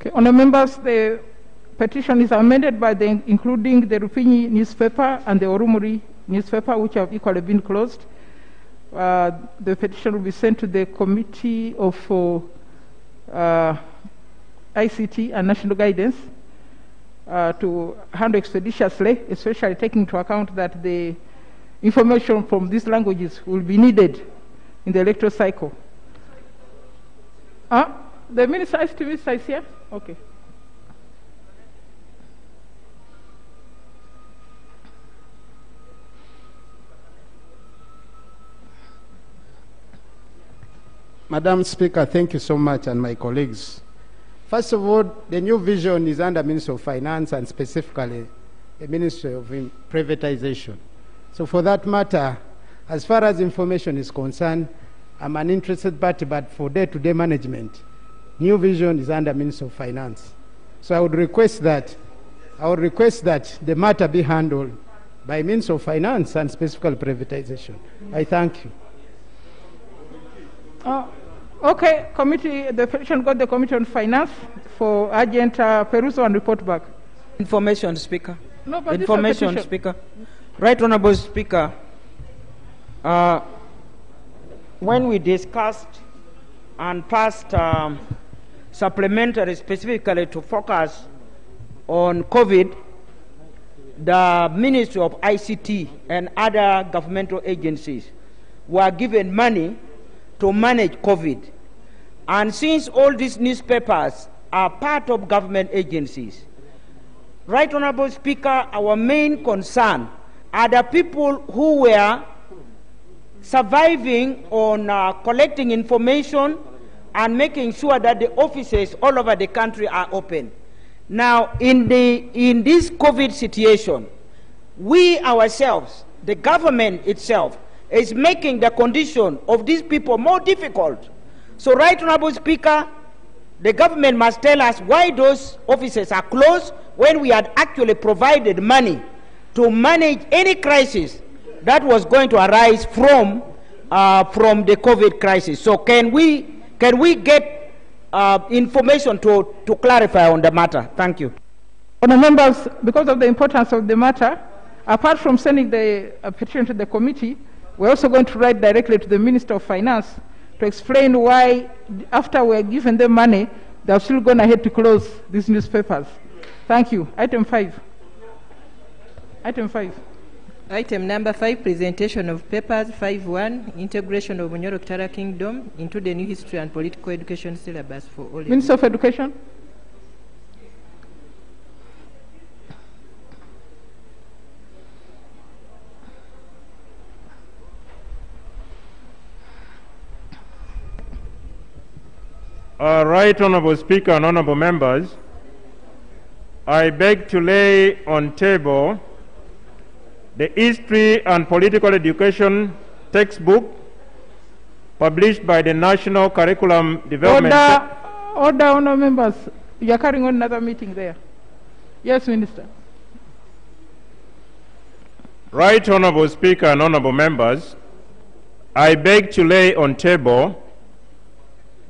Okay, honourable members, the petition is amended by including the Rupingi newspaper and the Orumuri newspaper, which have equally been closed. The petition will be sent to the Committee of ICT and National Guidance to handle expeditiously, especially taking into account that the information from these languages will be needed in the electoral cycle. The minister is here? Okay. Madam Speaker, thank you so much, and my colleagues. First of all, the new vision is under Ministry of Finance and specifically the Ministry of Privatization. So for that matter, as far as information is concerned, I'm an interested party, but for day-to-day management, new vision is under Ministry of Finance. So I would request that the matter be handled by Ministry of Finance and specifically privatization. I thank you. Okay, committee, the petition got the Committee on Finance for urgent perusal and report back. Information, Speaker. No, but information, Speaker. Right Honourable Speaker, when we discussed and passed supplementary specifically to focus on COVID, the Ministry of ICT and other governmental agencies were given money to manage COVID. And since all these newspapers are part of government agencies, Right Honourable Speaker, our main concern are the people who were surviving on collecting information and making sure that the offices all over the country are open. Now, in this COVID situation, we ourselves, the government itself, is making the condition of these people more difficult. So, Right Honorable Speaker, the government must tell us why those offices are closed when we had actually provided money to manage any crisis that was going to arise from the COVID crisis. So can we get information to clarify on the matter? Thank you. Honourable members, because of the importance of the matter, apart from sending the petition to the committee, we're also going to write directly to the Minister of Finance to explain why, after we're given them money, they're still going ahead to close these newspapers. Thank you. Item 5. Item 5. Item number 5, presentation of papers. 5.1, integration of Bunyoro Kitara Kingdom into the new history and political education syllabus for all. Minister of Education. Right Honourable Speaker and Honourable Members, I beg to lay on table the History and Political Education textbook published by the National Curriculum Development. Order, Honourable Members. You are carrying on another meeting there. Yes, Minister. Right Honourable Speaker and Honourable Members, I beg to lay on table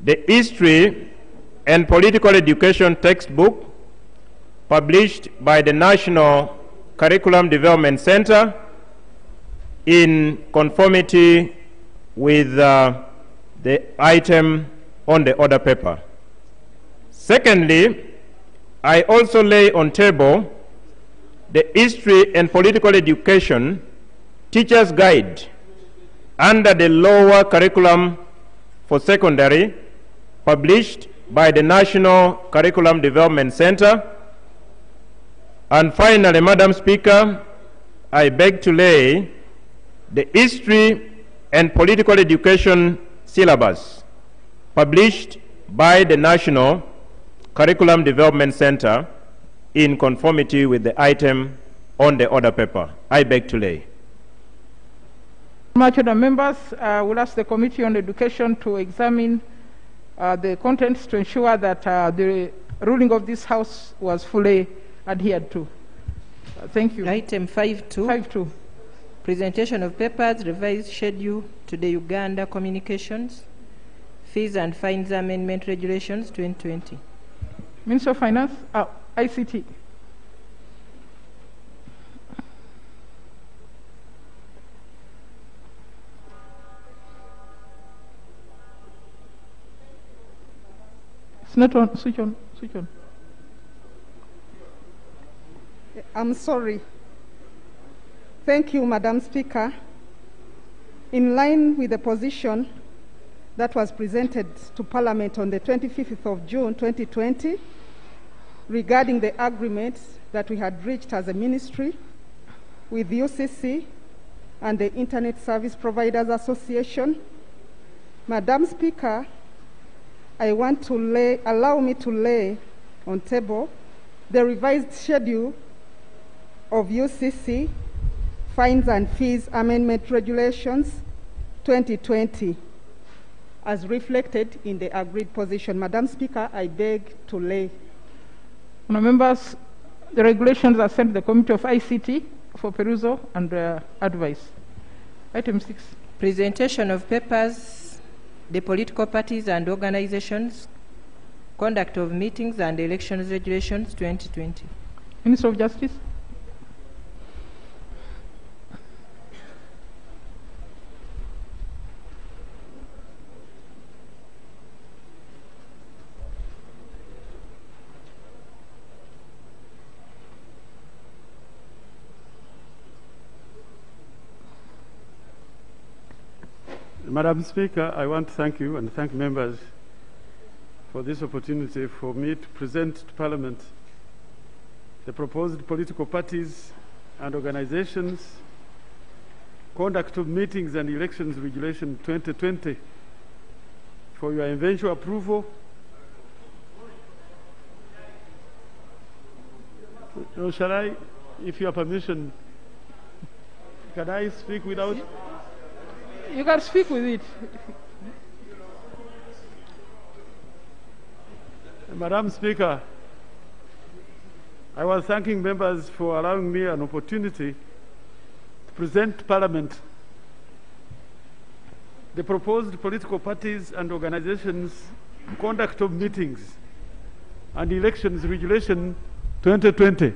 the History and Political Education textbook published by the National Curriculum Development Center in conformity with the item on the order paper. Secondly, I also lay on table the History and Political Education Teacher's Guide under the lower curriculum for secondary, published by the National Curriculum Development Center. And finally, Madam Speaker, I beg to lay the History and Political Education syllabus published by the National Curriculum Development Center in conformity with the item on the order paper. I beg to lay. Much other members will ask the Committee on Education to examine the contents to ensure that the ruling of this House was fully adhered to. Thank you. Item 5.2. 5.2. Presentation of papers, revised schedule to the Uganda Communications, Fees and Fines Amendment Regulations 2020. Minister of Finance, ICT. It's not on. Switch on. Switch on. I'm sorry. Thank you, Madam Speaker. In line with the position that was presented to Parliament on the 25th of June 2020 regarding the agreements that we had reached as a ministry with UCC and the Internet Service Providers Association, Madam Speaker, I want to allow me to lay on table the revised schedule of UCC Fines and Fees Amendment Regulations 2020 as reflected in the agreed position. Madam Speaker, I beg to lay. Honourable members, the regulations are sent to the Committee of ICT for perusal and advice. Item 6. Presentation of papers, the political parties and organizations, conduct of meetings and elections regulations 2020. Minister of Justice. Madam Speaker, I want to thank you and thank members for this opportunity for me to present to Parliament the proposed political parties and organizations, conduct of meetings and elections regulation 2020 for your eventual approval. Or shall I, if you have permission, can I speak without? You can speak with it. Madam Speaker, I was thanking members for allowing me an opportunity to present to Parliament the proposed political parties and organizations conduct of meetings and elections regulation 2020.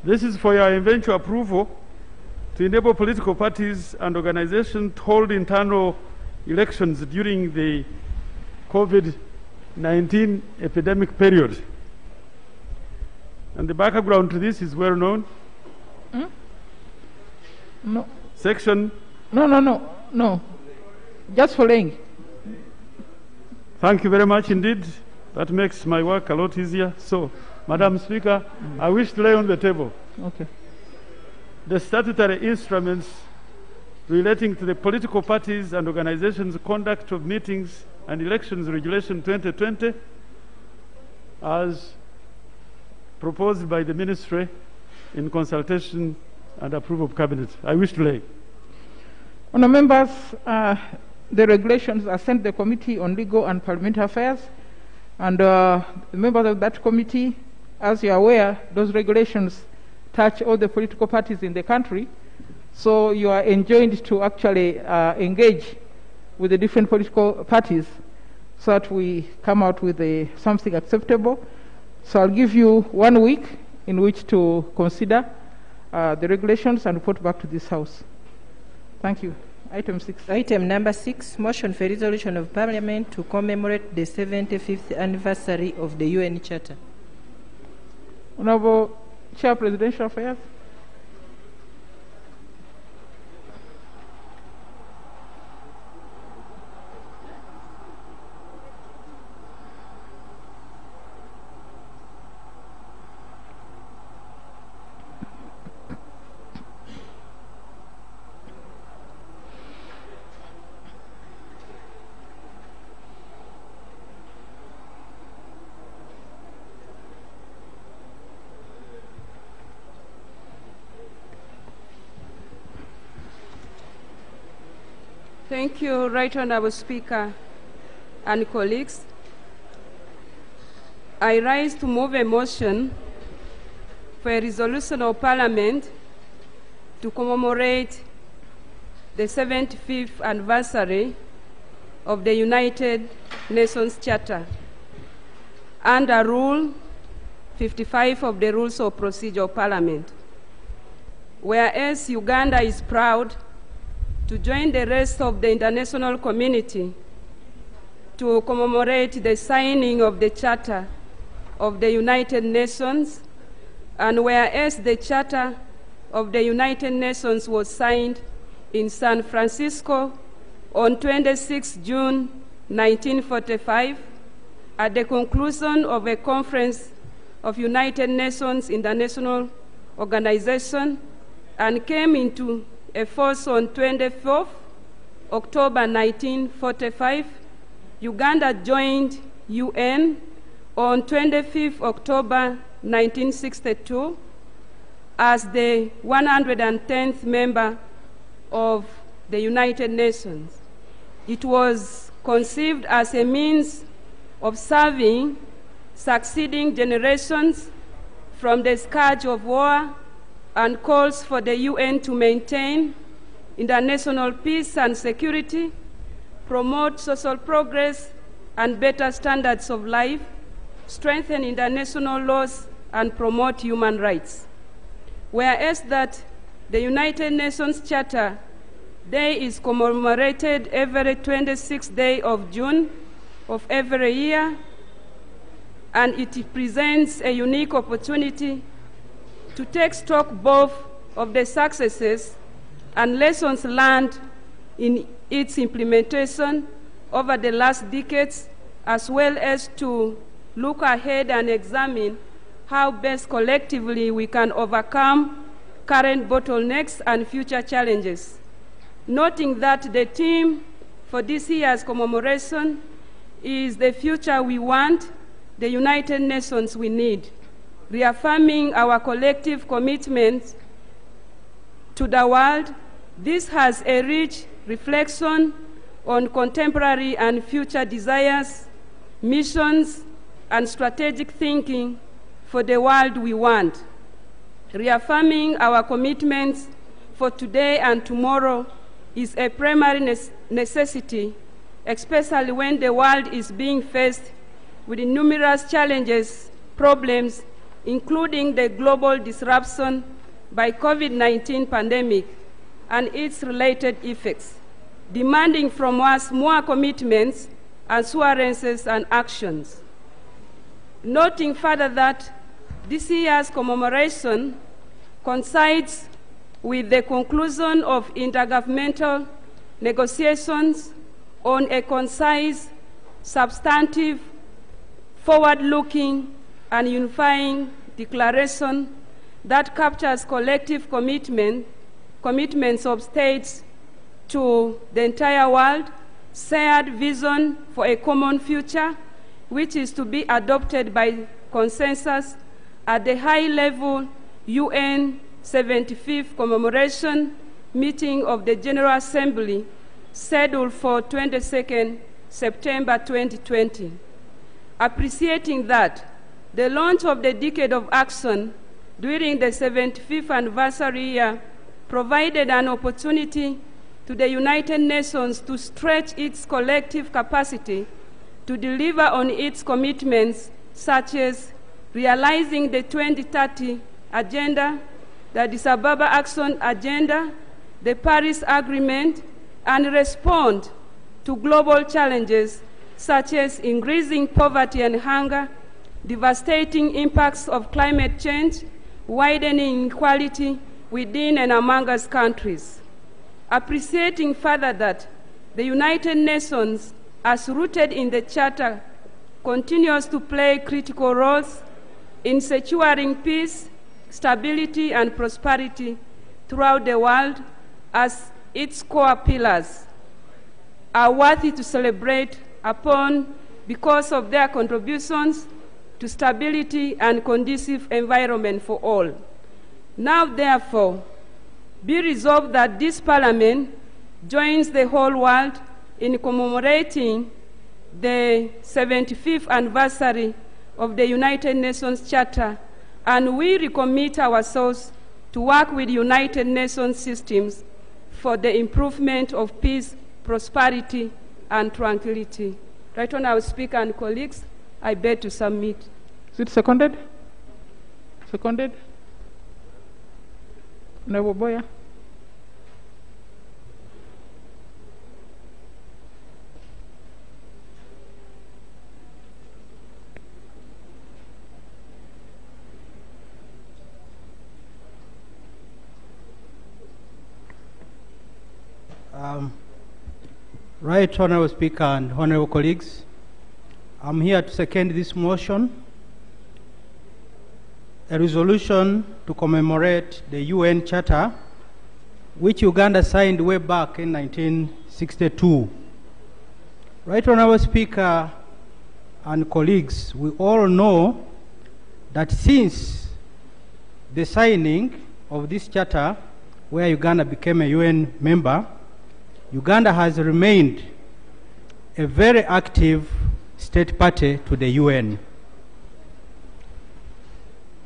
This is for your eventual approval to enable political parties and organizations to hold internal elections during the COVID-19 epidemic period. And the background to this is well known. No. Section. No. Just following. Thank you very much indeed. That makes my work a lot easier. So, Madam Speaker, I wish to lay on the table Okay. the statutory instruments relating to the political parties and organizations' conduct of meetings and elections regulation 2020 as proposed by the ministry in consultation and approval of cabinet. I wish to lay. Honourable members, the regulations are sent to the Committee on Legal and Parliamentary Affairs, and the members of that committee, as you are aware, those regulations touch all the political parties in the country, so you are enjoined to actually engage with the different political parties so that we come out with something acceptable. So I'll give you 1 week in which to consider the regulations and report back to this House. Thank you. Item 6. Item number 6, motion for resolution of Parliament to commemorate the 75th anniversary of the UN Charter. Honourable Chair, Presidential Affairs. Thank you, Right Honourable Speaker and colleagues. I rise to move a motion for a resolution of Parliament to commemorate the 75th anniversary of the United Nations Charter under Rule 55 of the Rules of Procedure of Parliament. Whereas Uganda is proud to join the rest of the international community to commemorate the signing of the Charter of the United Nations, and whereas the Charter of the United Nations was signed in San Francisco on 26 June 1945 at the conclusion of a conference of United Nations International Organization, and came into a force on 24th October 1945, Uganda joined UN on 25th October 1962 as the 110th member of the United Nations. It was conceived as a means of serving succeeding generations from the scourge of war, and calls for the UN to maintain international peace and security, promote social progress and better standards of life, strengthen international laws, and promote human rights. Whereas that the United Nations Charter Day is commemorated every 26th day of June of every year, and it presents a unique opportunity to take stock both of the successes and lessons learned in its implementation over the last decades, as well as to look ahead and examine how best collectively we can overcome current bottlenecks and future challenges. Noting that the theme for this year's commemoration is the future we want, the United Nations we need, reaffirming our collective commitment to the world This has a rich reflection on contemporary and future desires, missions, and strategic thinking for the world we want, reaffirming our commitments for today and tomorrow is a primary necessity, especially when the world is being faced with numerous challenges, problems, including the global disruption by COVID-19 pandemic and its related effects, demanding from us more commitments, assurances, and actions. Noting further that this year's commemoration coincides with the conclusion of intergovernmental negotiations on a concise, substantive, forward-looking, and unifying declaration that captures collective commitments of states to the entire world, shared vision for a common future, which is to be adopted by consensus at the high-level UN 75th Commemoration meeting of the General Assembly, scheduled for 22nd September 2020. Appreciating that the launch of the Decade of Action during the 75th anniversary year provided an opportunity to the United Nations to stretch its collective capacity to deliver on its commitments, such as realizing the 2030 Agenda, the Addis Ababa Action Agenda, the Paris Agreement, and respond to global challenges such as increasing poverty and hunger, devastating impacts of climate change, widening inequality within and among us countries. Appreciating further that the United Nations, as rooted in the Charter, continues to play critical roles in securing peace, stability, and prosperity throughout the world as its core pillars, are worthy to celebrate upon because of their contributions to stability and conducive environment for all. Now, therefore, be resolved that this Parliament joins the whole world in commemorating the 75th anniversary of the United Nations Charter, and we recommit ourselves to work with United Nations systems for the improvement of peace, prosperity, and tranquility. Right Honourable Speaker and colleagues, I beg to submit. Is it seconded? Seconded? Honourable Boya. Right Honourable Speaker and Honourable colleagues, I'm here to second this motion, a resolution to commemorate the UN Charter, which Uganda signed way back in 1962. Right Honourable Speaker and colleagues, we all know that since the signing of this charter, where Uganda became a UN member, Uganda has remained a very active state party to the UN.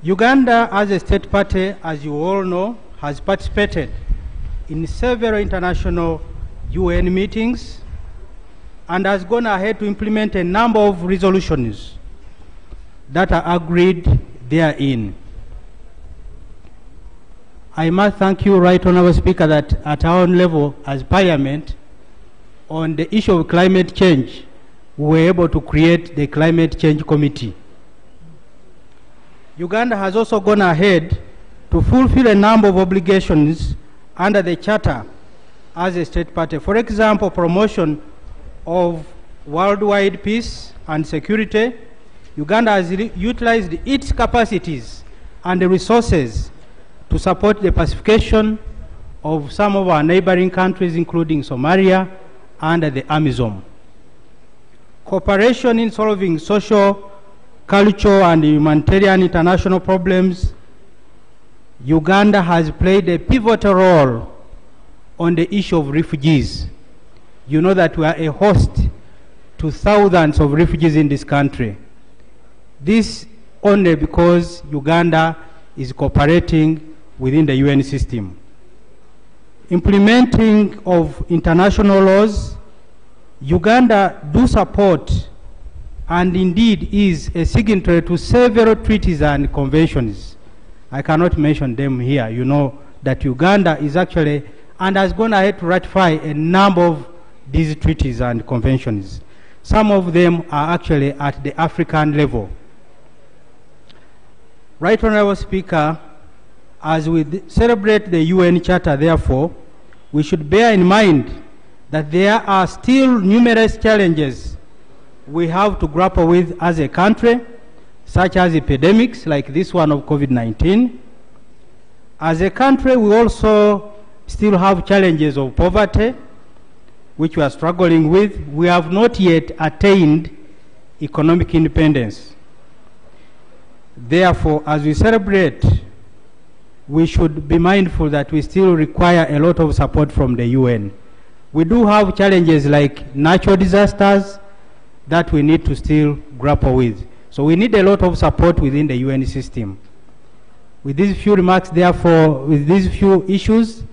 Uganda, as a state party, as you all know, has participated in several international UN meetings and has gone ahead to implement a number of resolutions that are agreed therein. I must thank you, Right Honourable Speaker, that at our own level as Parliament, on the issue of climate change, we were able to create the Climate Change Committee. Uganda has also gone ahead to fulfill a number of obligations under the Charter as a state party. For example, promotion of worldwide peace and security. Uganda has utilized its capacities and the resources to support the pacification of some of our neighboring countries, including Somalia and the Amazon. Cooperation in solving social, cultural, and humanitarian international problems. Uganda has played a pivotal role on the issue of refugees. You know that we are a host to thousands of refugees in this country. This only because Uganda is cooperating within the UN system. Implementing of international laws, Uganda do support and indeed is a signatory to several treaties and conventions. I cannot mention them here. You know that Uganda is actually and has gone ahead to ratify a number of these treaties and conventions. Some of them are actually at the African level. Right Honorable Speaker, as we celebrate the UN Charter, therefore, we should bear in mind that there are still numerous challenges we have to grapple with as a country, such as epidemics like this one of COVID-19. As a country, we also still have challenges of poverty, which we are struggling with. We have not yet attained economic independence. Therefore, as we celebrate, we should be mindful that we still require a lot of support from the UN. We do have challenges like natural disasters that we need to still grapple with. So we need a lot of support within the UN system. With these few remarks, therefore, with these few issues,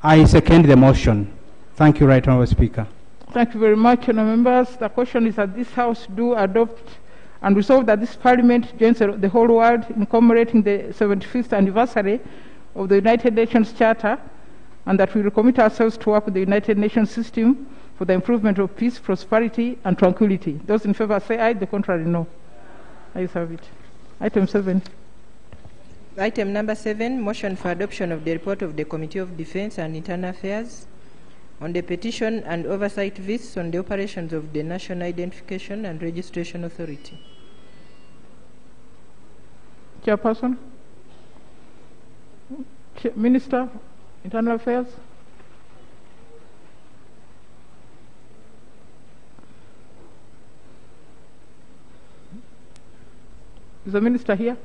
I second the motion. Thank you, Right Honourable Speaker. Thank you very much, Honourable Members. The question is that this House do adopt and resolve that this Parliament joins the whole world in commemorating the 75th anniversary of the United Nations Charter, and that we recommit ourselves to work with the United Nations system for the improvement of peace, prosperity, and tranquility. Those in favour say aye, the contrary no. Ayes have it. Item 7. Item number 7, motion for adoption of the report of the Committee of Defence and Internal Affairs on the petition and oversight visits on the operations of the National Identification and Registration Authority. Chairperson, Minister, Internal Affairs. Is the Minister here?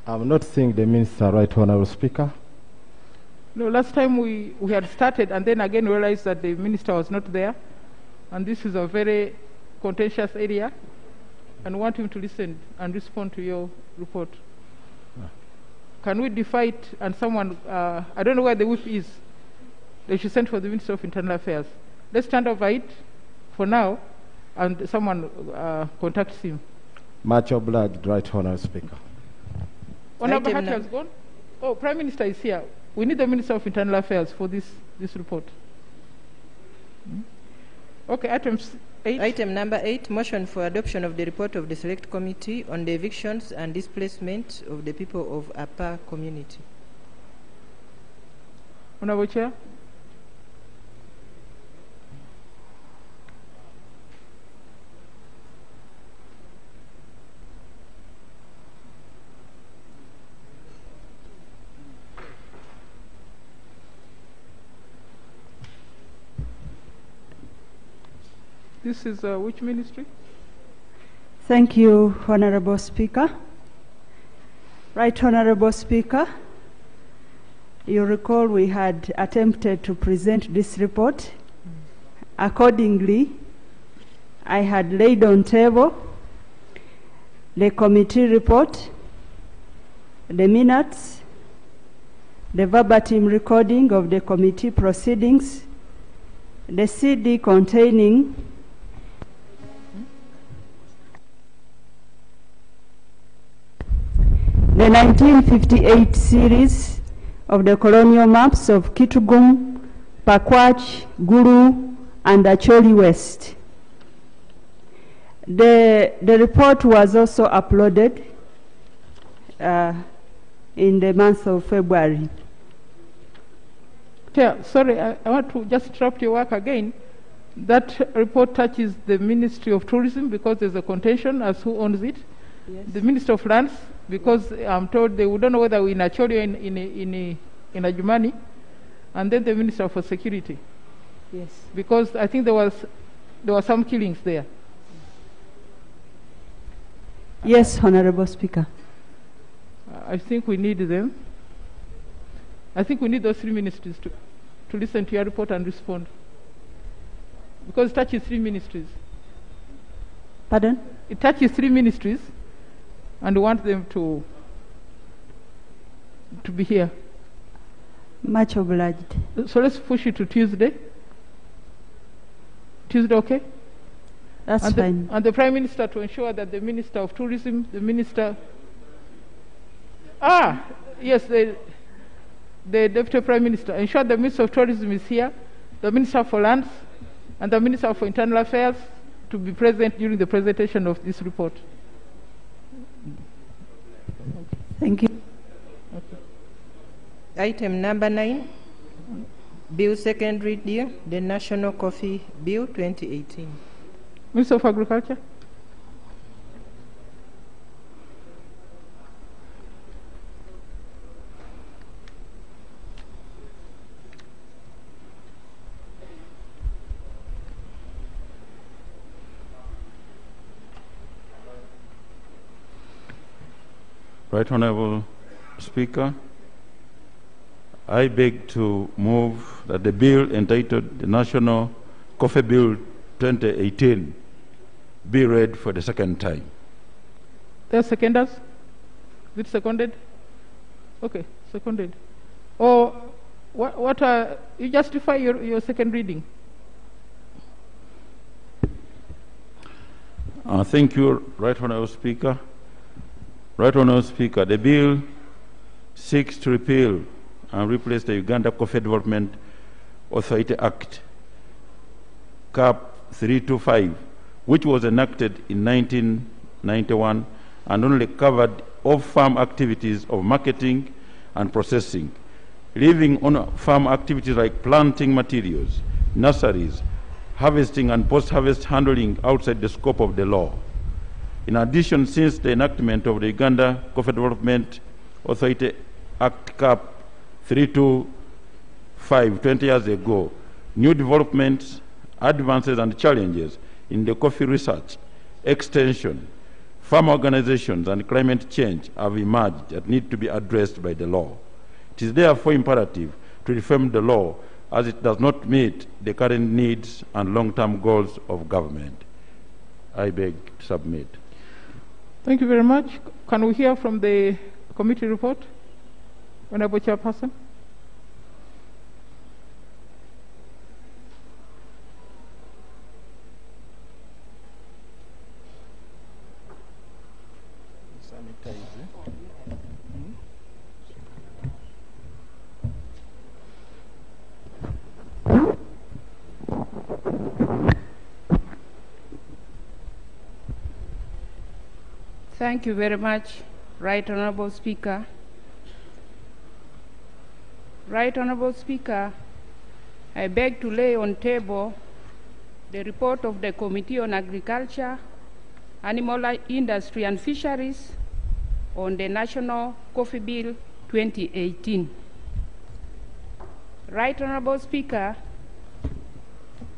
I'm not seeing the Minister, Right Honourable Speaker. No, last time we had started and then again realized that the Minister was not there. And this is a very contentious area, and want him to listen and respond to your report. Can we defy it and someone, I don't know where the whip is, they should send for the Minister of Internal Affairs. Let's stand over it for now, and someone contacts him. Much obliged, Right Honourable Speaker. Honourable Hart has gone? Oh, Prime Minister is here. We need the Minister of Internal Affairs for this report. Okay, item 8. Item number 8, motion for adoption of the report of the Select Committee on the evictions and displacement of the people of Apa community. Honourable Chair. This is which ministry? Thank you, Honorable Speaker. Right Honorable Speaker, you recall we had attempted to present this report. Accordingly, I had laid on table the committee report, the minutes, the verbatim recording of the committee proceedings, the CD containing the 1958 series of the colonial maps of Kitgum, Pakwach, Guru, and Acholi West. The report was also uploaded in the month of February. Chair, sorry, I want to just interrupt your work again. That report touches the Ministry of Tourism because there's a contention as who owns it. Yes. The Minister of Lands, because I'm told they don't know whether we're in Acholi or in Ajumani, and then the Minister for Security. Yes. Because I think there were some killings there. Yes, Honorable Speaker. I think we need them. I think we need those three ministries to listen to your report and respond. Because it touches three ministries. Pardon? It touches three ministries, and we want them to be here. Much obliged. So let's push it to Tuesday. Tuesday, okay? That's fine. And the Prime Minister to ensure that the Minister of Tourism, the Minister... yes, the Deputy Prime Minister, ensure the Minister of Tourism is here, the Minister for Lands, and the Minister for Internal Affairs to be present during the presentation of this report. Thank you. Okay. Item number 9, Bill second reading, the National Coffee Bill 2018. Minister of Agriculture. Right Honorable Speaker, I beg to move that the bill entitled the National Coffee Bill 2018 be read for the second time. There are seconders? Is it seconded? Okay, seconded. Or what are, you justify your second reading? Thank you, Right Honorable Speaker. Right Honorable Speaker, the bill seeks to repeal and replace the Uganda Coffee Development Authority Act, CAP 325, which was enacted in 1991 and only covered off-farm activities of marketing and processing, leaving on-farm activities like planting materials, nurseries, harvesting and post-harvest handling outside the scope of the law. In addition, since the enactment of the Uganda Coffee Development Authority Act CAP 325 20 years ago, new developments, advances and challenges in the coffee research, extension, farm organizations and climate change have emerged that need to be addressed by the law. It is therefore imperative to reform the law as it does not meet the current needs and long-term goals of government. I beg to submit. Thank you very much. Can we hear from the committee report? Honorable Chairperson. Thank you very much, Right Honorable Speaker. Right Honorable Speaker, I beg to lay on table the report of the Committee on Agriculture, Animal Industry and Fisheries on the National Coffee Bill 2018. Right Honorable Speaker,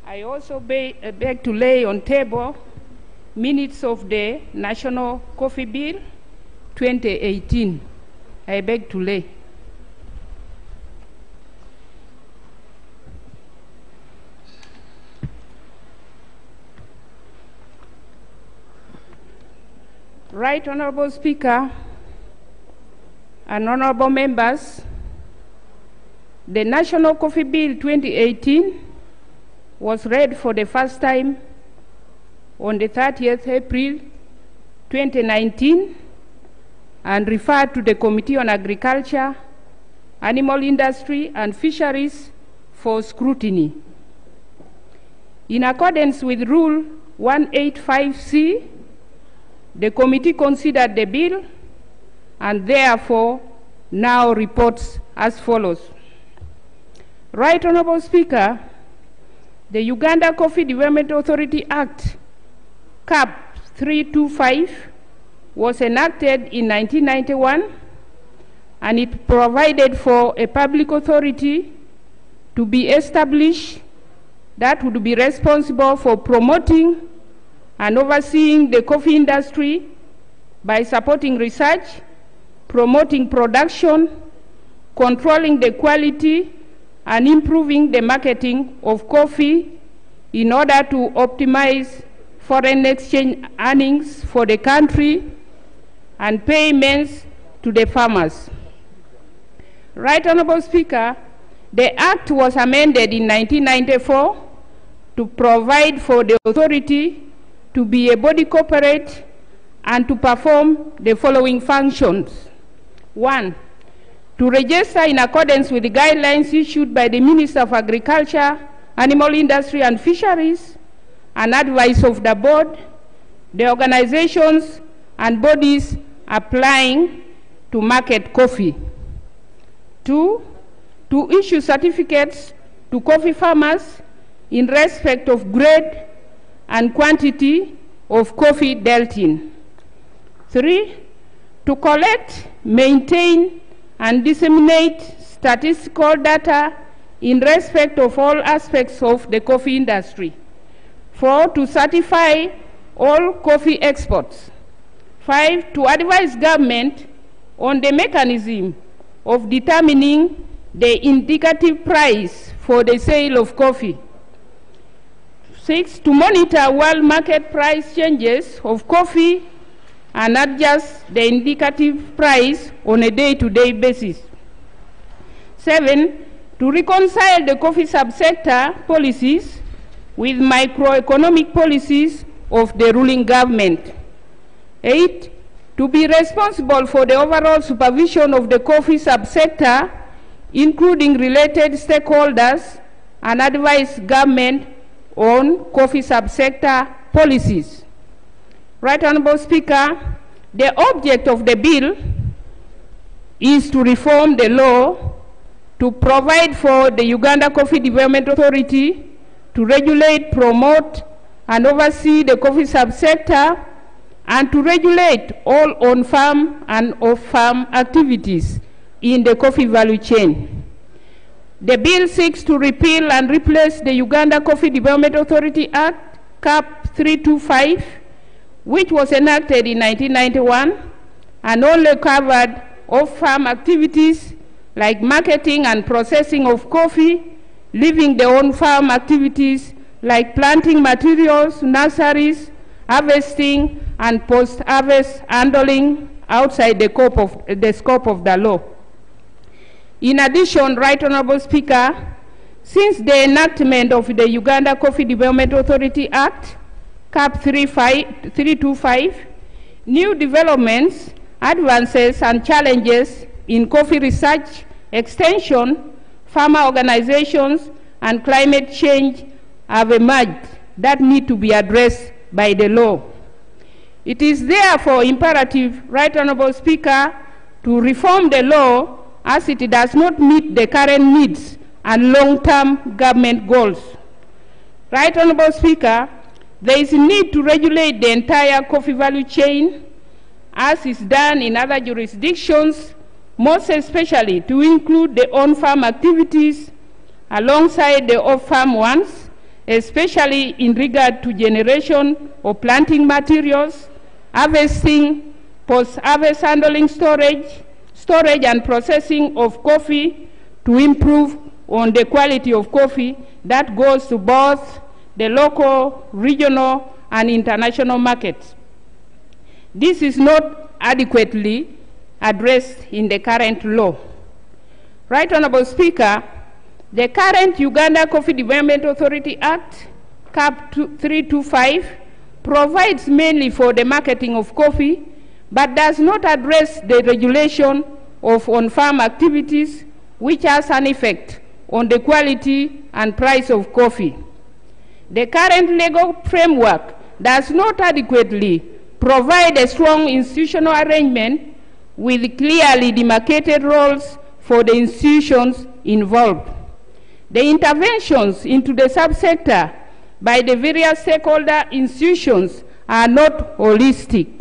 I also beg to lay on table minutes of the National Coffee Bill 2018. I beg to lay. Right Honorable Speaker and honorable members, the National Coffee Bill 2018 was read for the first time on the 30th April 2019 and referred to the Committee on Agriculture, Animal Industry and Fisheries for scrutiny. In accordance with Rule 185C, the committee considered the bill and therefore now reports as follows. Right Honorable Speaker, the Uganda Coffee Development Authority Act, CAP 325, was enacted in 1991, and it provided for a public authority to be established that would be responsible for promoting and overseeing the coffee industry by supporting research, promoting production, controlling the quality, and improving the marketing of coffee in order to optimize foreign exchange earnings for the country and payments to the farmers. Right Honorable Speaker, the Act was amended in 1994 to provide for the authority to be a body corporate and to perform the following functions. 1. To register in accordance with the guidelines issued by the Minister of Agriculture, Animal Industry and Fisheries, and advice of the board, the organizations and bodies applying to market coffee. 2. To issue certificates to coffee farmers in respect of grade and quantity of coffee dealt in. 3. To collect, maintain, and disseminate statistical data in respect of all aspects of the coffee industry. 4. To certify all coffee exports. 5. To advise government on the mechanism of determining the indicative price for the sale of coffee. 6. To monitor world market price changes of coffee and adjust the indicative price on a day-to-day basis. 7. To reconcile the coffee subsector policies with microeconomic policies of the ruling government. 8. To be responsible for the overall supervision of the coffee subsector, including related stakeholders, and advise government on coffee subsector policies. Right Honorable Speaker, the object of the bill is to reform the law to provide for the Uganda Coffee Development Authority to regulate, promote, and oversee the coffee subsector, and to regulate all on-farm and off-farm activities in the coffee value chain. The bill seeks to repeal and replace the Uganda Coffee Development Authority Act, CAP 325, which was enacted in 1991 and only covered off-farm activities like marketing and processing of coffee, leaving the on-farm activities like planting materials, nurseries, harvesting, and post-harvest handling outside the scope of the law. In addition, Right Honorable Speaker, since the enactment of the Uganda Coffee Development Authority Act, CAP 325, new developments, advances, and challenges in coffee research, extension, farmer organizations, and climate change have emerged that need to be addressed by the law. It is therefore imperative, Right Honorable Speaker, to reform the law as it does not meet the current needs and long-term government goals. Right Honorable Speaker, there is a need to regulate the entire coffee value chain as is done in other jurisdictions, most especially to include the on-farm activities alongside the off-farm ones, especially in regard to generation of planting materials, harvesting, post-harvest handling, storage and processing of coffee to improve on the quality of coffee that goes to both the local, regional, and international markets. This is not adequately addressed in the current law. Right Honorable Speaker, the current Uganda Coffee Development Authority Act, CAP 325, provides mainly for the marketing of coffee, but does not address the regulation of on-farm activities, which has an effect on the quality and price of coffee. The current legal framework does not adequately provide a strong institutional arrangement with clearly demarcated roles for the institutions involved. The interventions into the subsector by the various stakeholder institutions are not holistic.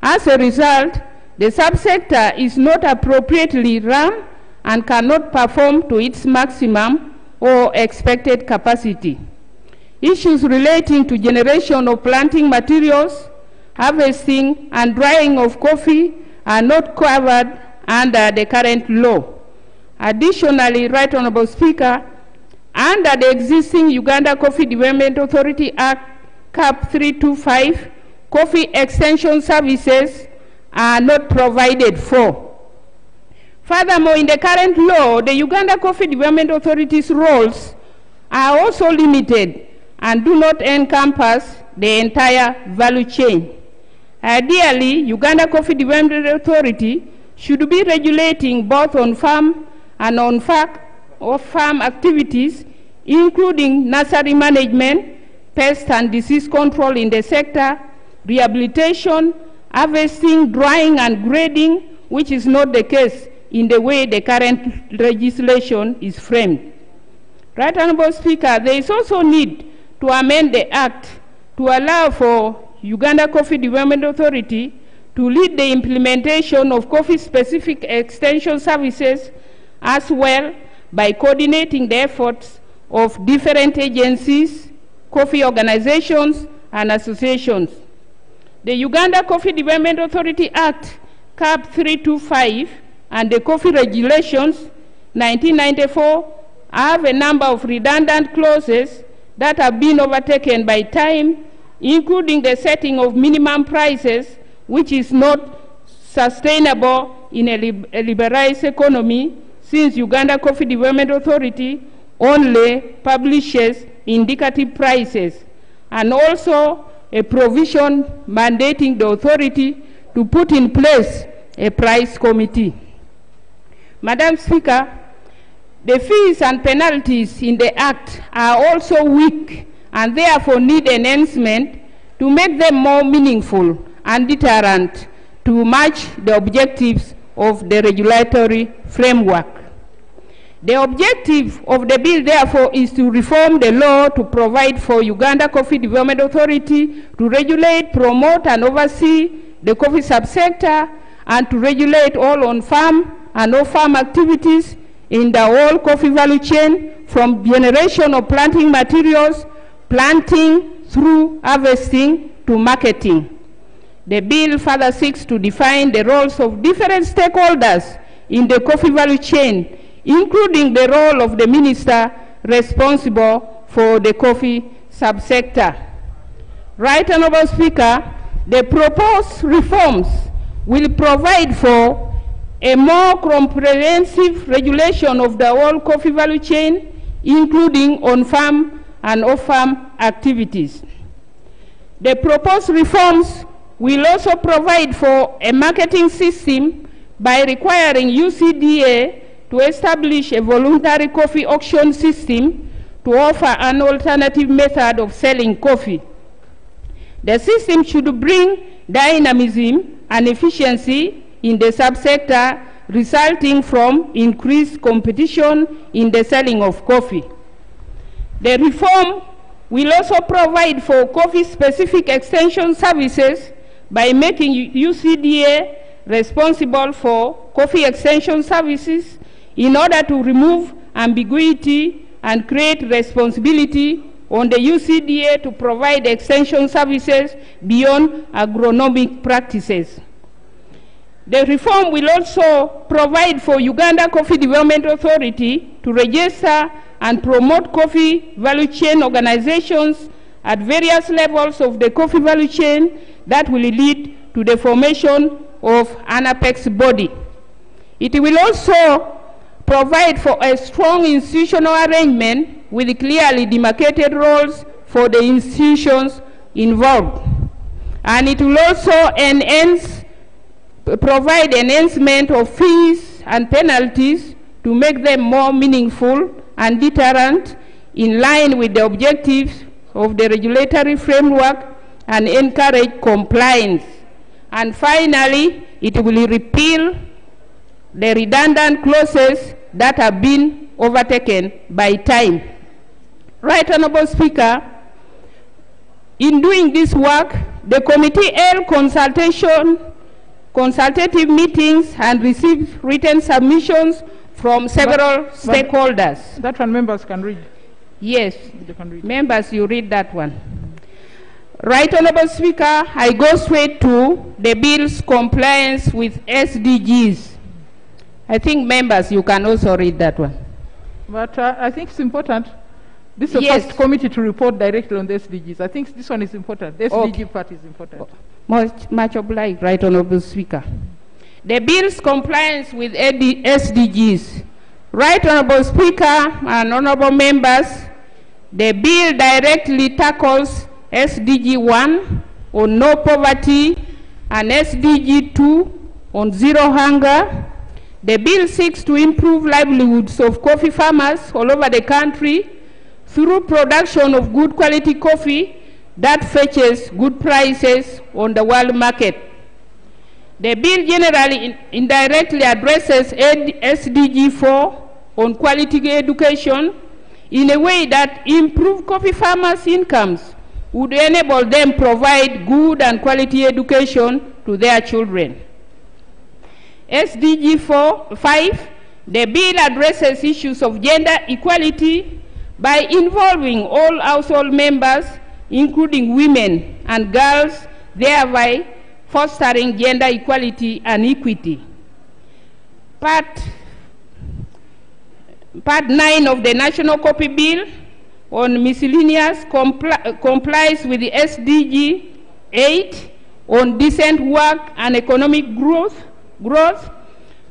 As a result, the subsector is not appropriately run and cannot perform to its maximum or expected capacity. Issues relating to generation of planting materials, harvesting and drying of coffee, are not covered under the current law. Additionally, Right Honorable Speaker, under the existing Uganda Coffee Development Authority Act, CAP 325, coffee extension services are not provided for. Furthermore, in the current law, the Uganda Coffee Development Authority's roles are also limited and do not encompass the entire value chain. Ideally, Uganda Coffee Development Authority should be regulating both on-farm and off-farm activities, including nursery management, pest and disease control in the sector, rehabilitation, harvesting, drying, and grading, which is not the case in the way the current legislation is framed. Right Honorable Speaker, there is also need to amend the Act to allow for Uganda Coffee Development Authority to lead the implementation of coffee-specific extension services, as well by coordinating the efforts of different agencies, coffee organizations, and associations. The Uganda Coffee Development Authority Act, CAP 325, and the Coffee Regulations, 1994, have a number of redundant clauses that have been overtaken by time, including the setting of minimum prices, which is not sustainable in a liberalized economy, since Uganda Coffee Development Authority only publishes indicative prices, and also a provision mandating the authority to put in place a price committee. Madam Speaker, the fees and penalties in the Act are also weak and therefore need enhancement to make them more meaningful and deterrent to match the objectives of the regulatory framework. The objective of the bill, therefore, is to reform the law to provide for Uganda Coffee Development Authority to regulate, promote, and oversee the coffee subsector, and to regulate all on-farm and off-farm activities in the whole coffee value chain, from generation of planting materials, planting, through harvesting to marketing. The bill further seeks to define the roles of different stakeholders in the coffee value chain, including the role of the minister responsible for the coffee subsector. Right Honorable Speaker, the proposed reforms will provide for a more comprehensive regulation of the whole coffee value chain, including on-farm and off-farm activities. The proposed reforms will also provide for a marketing system by requiring UCDA to establish a voluntary coffee auction system to offer an alternative method of selling coffee. The system should bring dynamism and efficiency in the subsector, resulting from increased competition in the selling of coffee. The reform will also provide for coffee-specific extension services by making UCDA responsible for coffee extension services in order to remove ambiguity and create responsibility on the UCDA to provide extension services beyond agronomic practices. The reform will also provide for Uganda Coffee Development Authority to register and promote coffee value chain organizations at various levels of the coffee value chain that will lead to the formation of an apex body. It will also provide for a strong institutional arrangement with clearly demarcated roles for the institutions involved. And it will also provide enhancement of fees and penalties to make them more meaningful and deterrent, in line with the objectives of the regulatory framework, and encourage compliance. And finally, it will repeal the redundant clauses that have been overtaken by time. Right Honorable Speaker, in doing this work, the committee held consultative meetings and received written submissions from several stakeholders. That one members can read. Yes, They can read. members, you read that one. Right Honorable Speaker, I go straight to the bill's compliance with SDGs. I think members, you can also read that one. But I think it's important. This is the Yes. first committee to report directly on the SDGs. I think this one is important. The SDG part is important. Much obliged, Right Honorable Speaker. The bill's compliance with SDGs. Right Honorable Speaker and Honorable members, the bill directly tackles SDG 1 on no poverty and SDG 2 on zero hunger. The bill seeks to improve livelihoods of coffee farmers all over the country through production of good quality coffee that fetches good prices on the world market. The bill generally indirectly addresses SDG 4 on quality education in a way that improve coffee farmers' incomes would enable them provide good and quality education to their children. SDG 5, the bill addresses issues of gender equality by involving all household members, including women and girls, thereby fostering gender equality and equity. Part 9 of the National Coffee Bill on miscellaneous complies with the SDG 8 on decent work and economic growth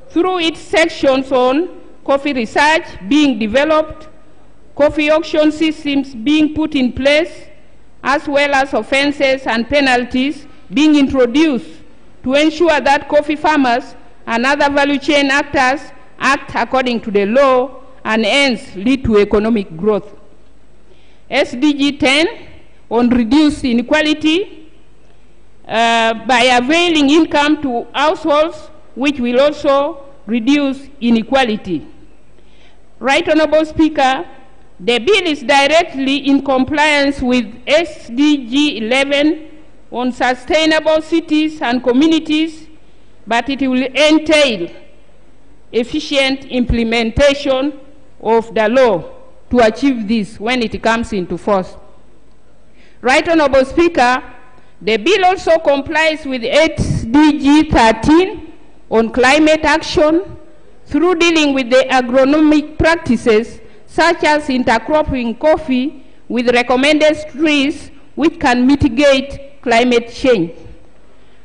through its sections on coffee research being developed, coffee auction systems being put in place, as well as offenses and penalties being introduced to ensure that coffee farmers and other value chain actors act according to the law and hence lead to economic growth. SDG 10 on reduced inequality by availing income to households, which will also reduce inequality. Right Honorable Speaker, the bill is directly in compliance with SDG 11 on sustainable cities and communities, but it will entail efficient implementation of the law to achieve this when it comes into force. Right Honorable Speaker, the bill also complies with SDG 13 on climate action through dealing with the agronomic practices such as intercropping coffee with recommended trees which can mitigate climate change.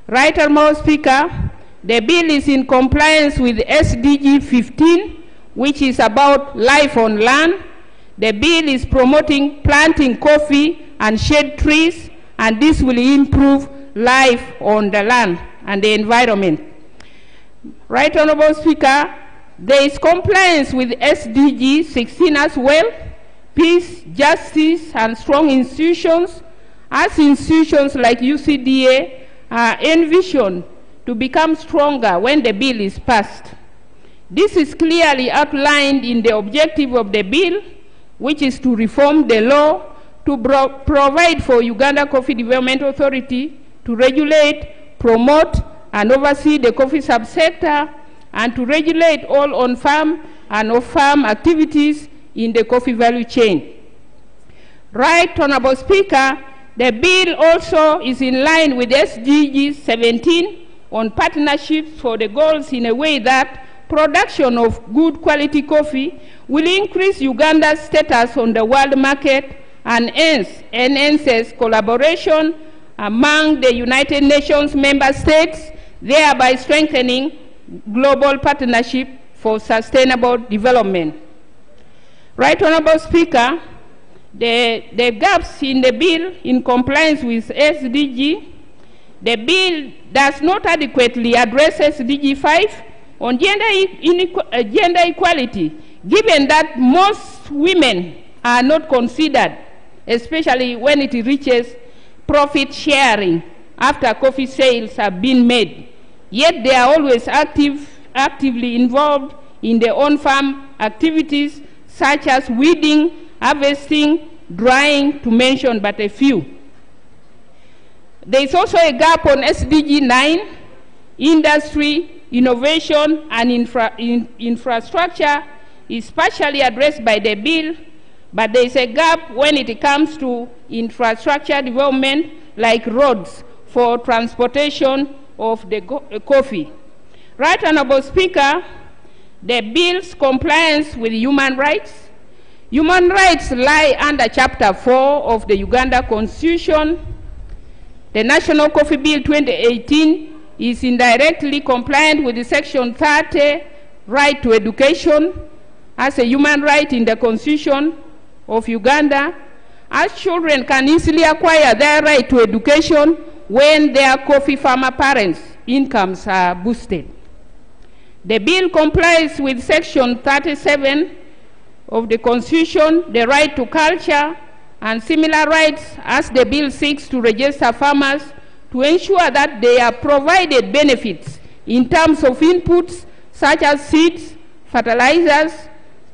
Right Honorable Speaker, the bill is in compliance with SDG 15, which is about life on land. The bill is promoting planting coffee and shade trees, and this will improve life on the land and the environment. Right Honorable Speaker, there is compliance with SDG 16 as well. Peace, justice, and strong institutions, as institutions like UCDA are envisioned to become stronger when the bill is passed. This is clearly outlined in the objective of the bill, which is to reform the law to provide for Uganda Coffee Development Authority to regulate, promote, and oversee the coffee subsector, and to regulate all on-farm and off-farm activities in the coffee value chain. Right Honorable Speaker, the bill also is in line with SDG 17 on partnerships for the goals in a way that production of good quality coffee will increase Uganda's status on the world market and hence enhances collaboration among the United Nations member states, thereby strengthening global partnership for sustainable development. Right Honorable Speaker, the gaps in the bill in compliance with SDG, the bill does not adequately address SDG 5 on gender equality, given that most women are not considered, especially when it reaches profit sharing after coffee sales have been made. Yet they are always actively involved in their on-farm activities such as weeding, harvesting, drying, to mention but a few. There is also a gap on SDG 9, industry, innovation, and infrastructure is partially addressed by the bill, but there is a gap when it comes to infrastructure development, like roads for transportation of the coffee. Right Honorable Speaker, the bill's compliance with human rights. Human rights lie under Chapter 4 of the Uganda Constitution. The National Coffee Bill 2018 is indirectly compliant with the Section 30, right to education, as a human right in the Constitution of Uganda, as children can easily acquire their right to education when their coffee farmer parents' incomes are boosted. The bill complies with Section 37 of the Constitution, the right to culture, and similar rights, as the bill seeks to register farmers to ensure that they are provided benefits in terms of inputs such as seeds, fertilizers,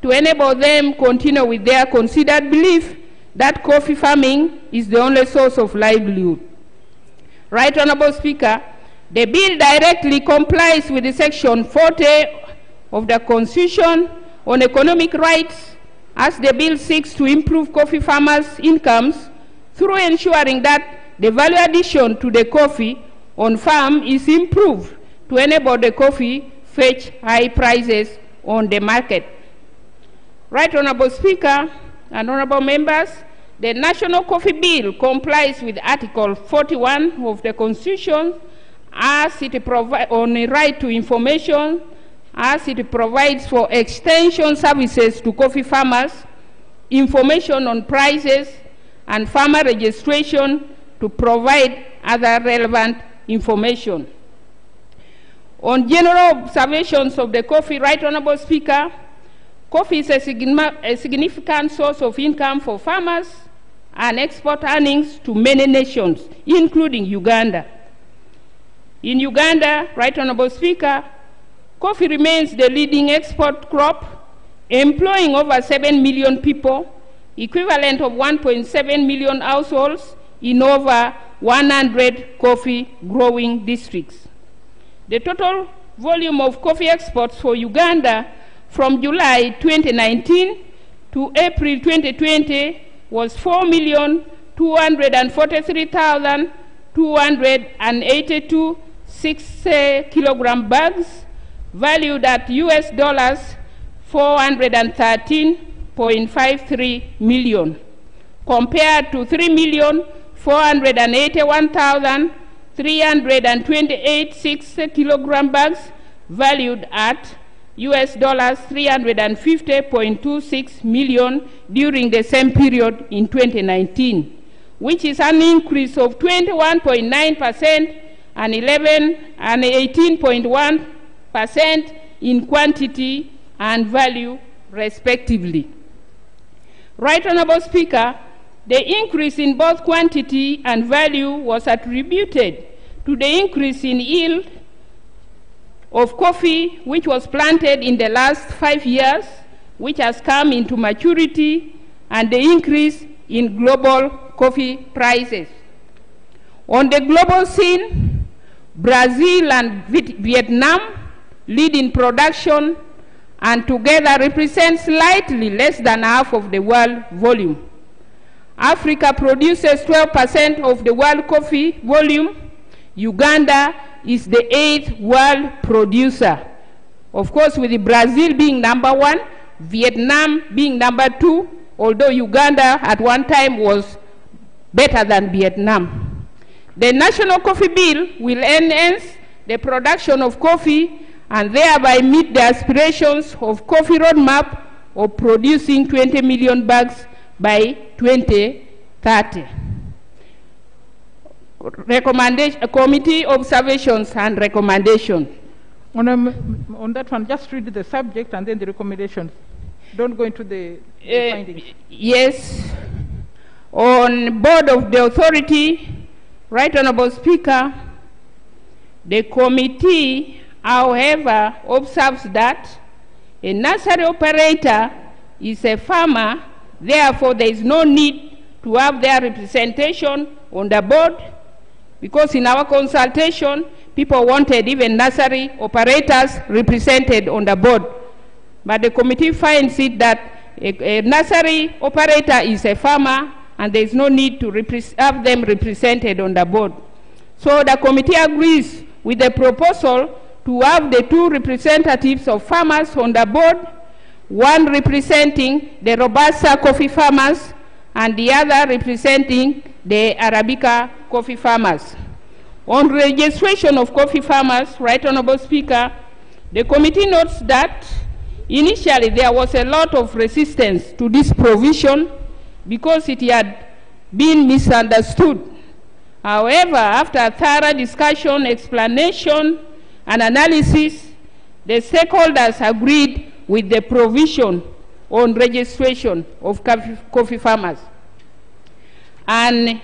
to enable them continue with their considered belief that coffee farming is the only source of livelihood. Right Honorable Speaker, the bill directly complies with the Section 40 of the Constitution on economic rights, as the bill seeks to improve coffee farmers' incomes through ensuring that the value addition to the coffee on farm is improved to enable the coffee fetch high prices on the market. Right Honorable Speaker and honorable members, the National Coffee Bill complies with Article 41 of the Constitution, as it provides on the right to information, as it provides for extension services to coffee farmers, information on prices, and farmer registration to provide other relevant information. On general observations of the coffee, Right Honorable Speaker, coffee is a significant source of income for farmers and export earnings to many nations, including Uganda. In Uganda, Right Honorable Speaker, coffee remains the leading export crop, employing over 7 million people, equivalent of 1.7 million households in over 100 coffee growing districts. The total volume of coffee exports for Uganda from July 2019 to April 2020 was 4,243,282 6-kilogram bags, valued at US dollars 413.53 million, compared to 3,481,328 6-kilogram bags, valued at US dollars 350.26 million during the same period in 2019, which is an increase of 21.9% and 18.1% in quantity and value, respectively. Right Honorable Speaker, the increase in both quantity and value was attributed to the increase in yield of coffee which was planted in the last 5 years, which has come into maturity, and the increase in global coffee prices. On the global scene, Brazil and Vietnam lead in production and together represent slightly less than half of the world volume. Africa produces 12% of the world coffee volume. Uganda is the 8th world producer. Of course, with Brazil being number 1, Vietnam being number 2, although Uganda at one time was better than Vietnam. The National Coffee Bill will enhance the production of coffee and thereby meet the aspirations of Coffee Roadmap of producing 20 million bags by 2030. Committee observations and recommendations. On that one, just read the subject and then the recommendations. Don't go into the findings. Yes. On board of the authority, Right Honorable Speaker, the committee, however, observes that a nursery operator is a farmer, therefore there is no need to have their representation on the board, because in our consultation, people wanted even nursery operators represented on the board. But the committee finds it that a nursery operator is a farmer and there is no need to have them represented on the board. So the committee agrees with the proposal to have the 2 representatives of farmers on the board, one representing the Robusta coffee farmers and the other representing the Arabica coffee farmers. On registration of coffee farmers, Right Honorable Speaker, the committee notes that initially there was a lot of resistance to this provision because it had been misunderstood. However, after thorough discussion, explanation, and analysis, the stakeholders agreed with the provision on registration of coffee farmers. And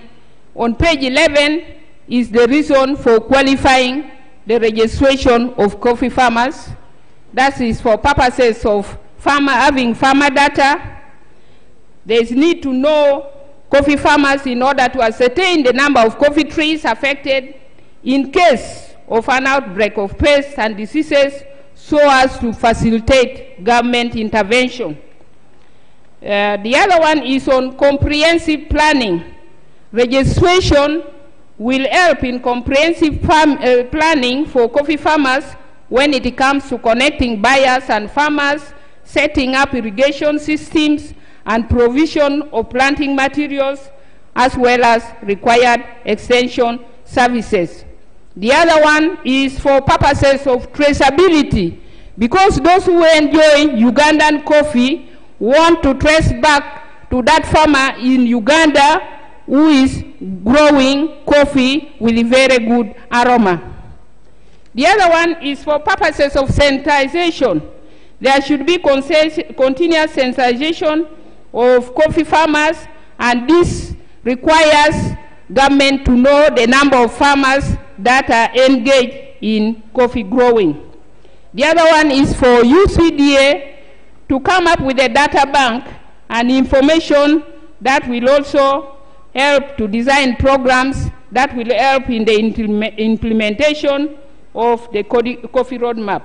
on page 11 is the reason for qualifying the registration of coffee farmers. That is for purposes of having farmer data. There is need to know coffee farmers in order to ascertain the number of coffee trees affected in case of an outbreak of pests and diseases, so as to facilitate government intervention. The other one is on comprehensive planning. Registration will help in comprehensive planning for coffee farmers when it comes to connecting buyers and farmers, setting up irrigation systems, and provision of planting materials, as well as required extension services. The other one is for purposes of traceability, because those who enjoy Ugandan coffee want to trace back to that farmer in Uganda who is growing coffee with a very good aroma. The other one is for purposes of sensitization. There should be continuous sensitization of coffee farmers, and this requires government to know the number of farmers that are engaged in coffee growing. The other one is for UCDA to come up with a data bank and information that will also help to design programs that will help in the implementation of the coffee roadmap.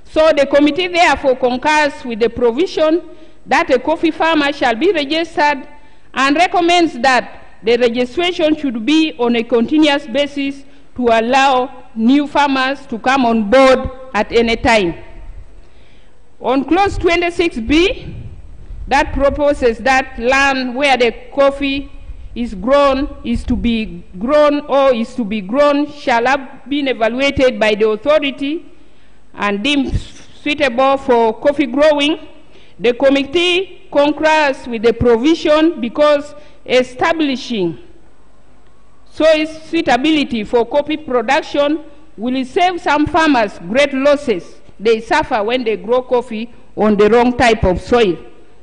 So the committee therefore concurs with the provision that a coffee farmer shall be registered and recommends that the registration should be on a continuous basis to allow new farmers to come on board at any time. On clause 26B, that proposes that land where the coffee is grown is to be grown or is to be grown shall have been evaluated by the authority and deemed suitable for coffee growing. The committee concurs with the provision because establishing soil suitability for coffee production will save some farmers great losses they suffer when they grow coffee on the wrong type of soil,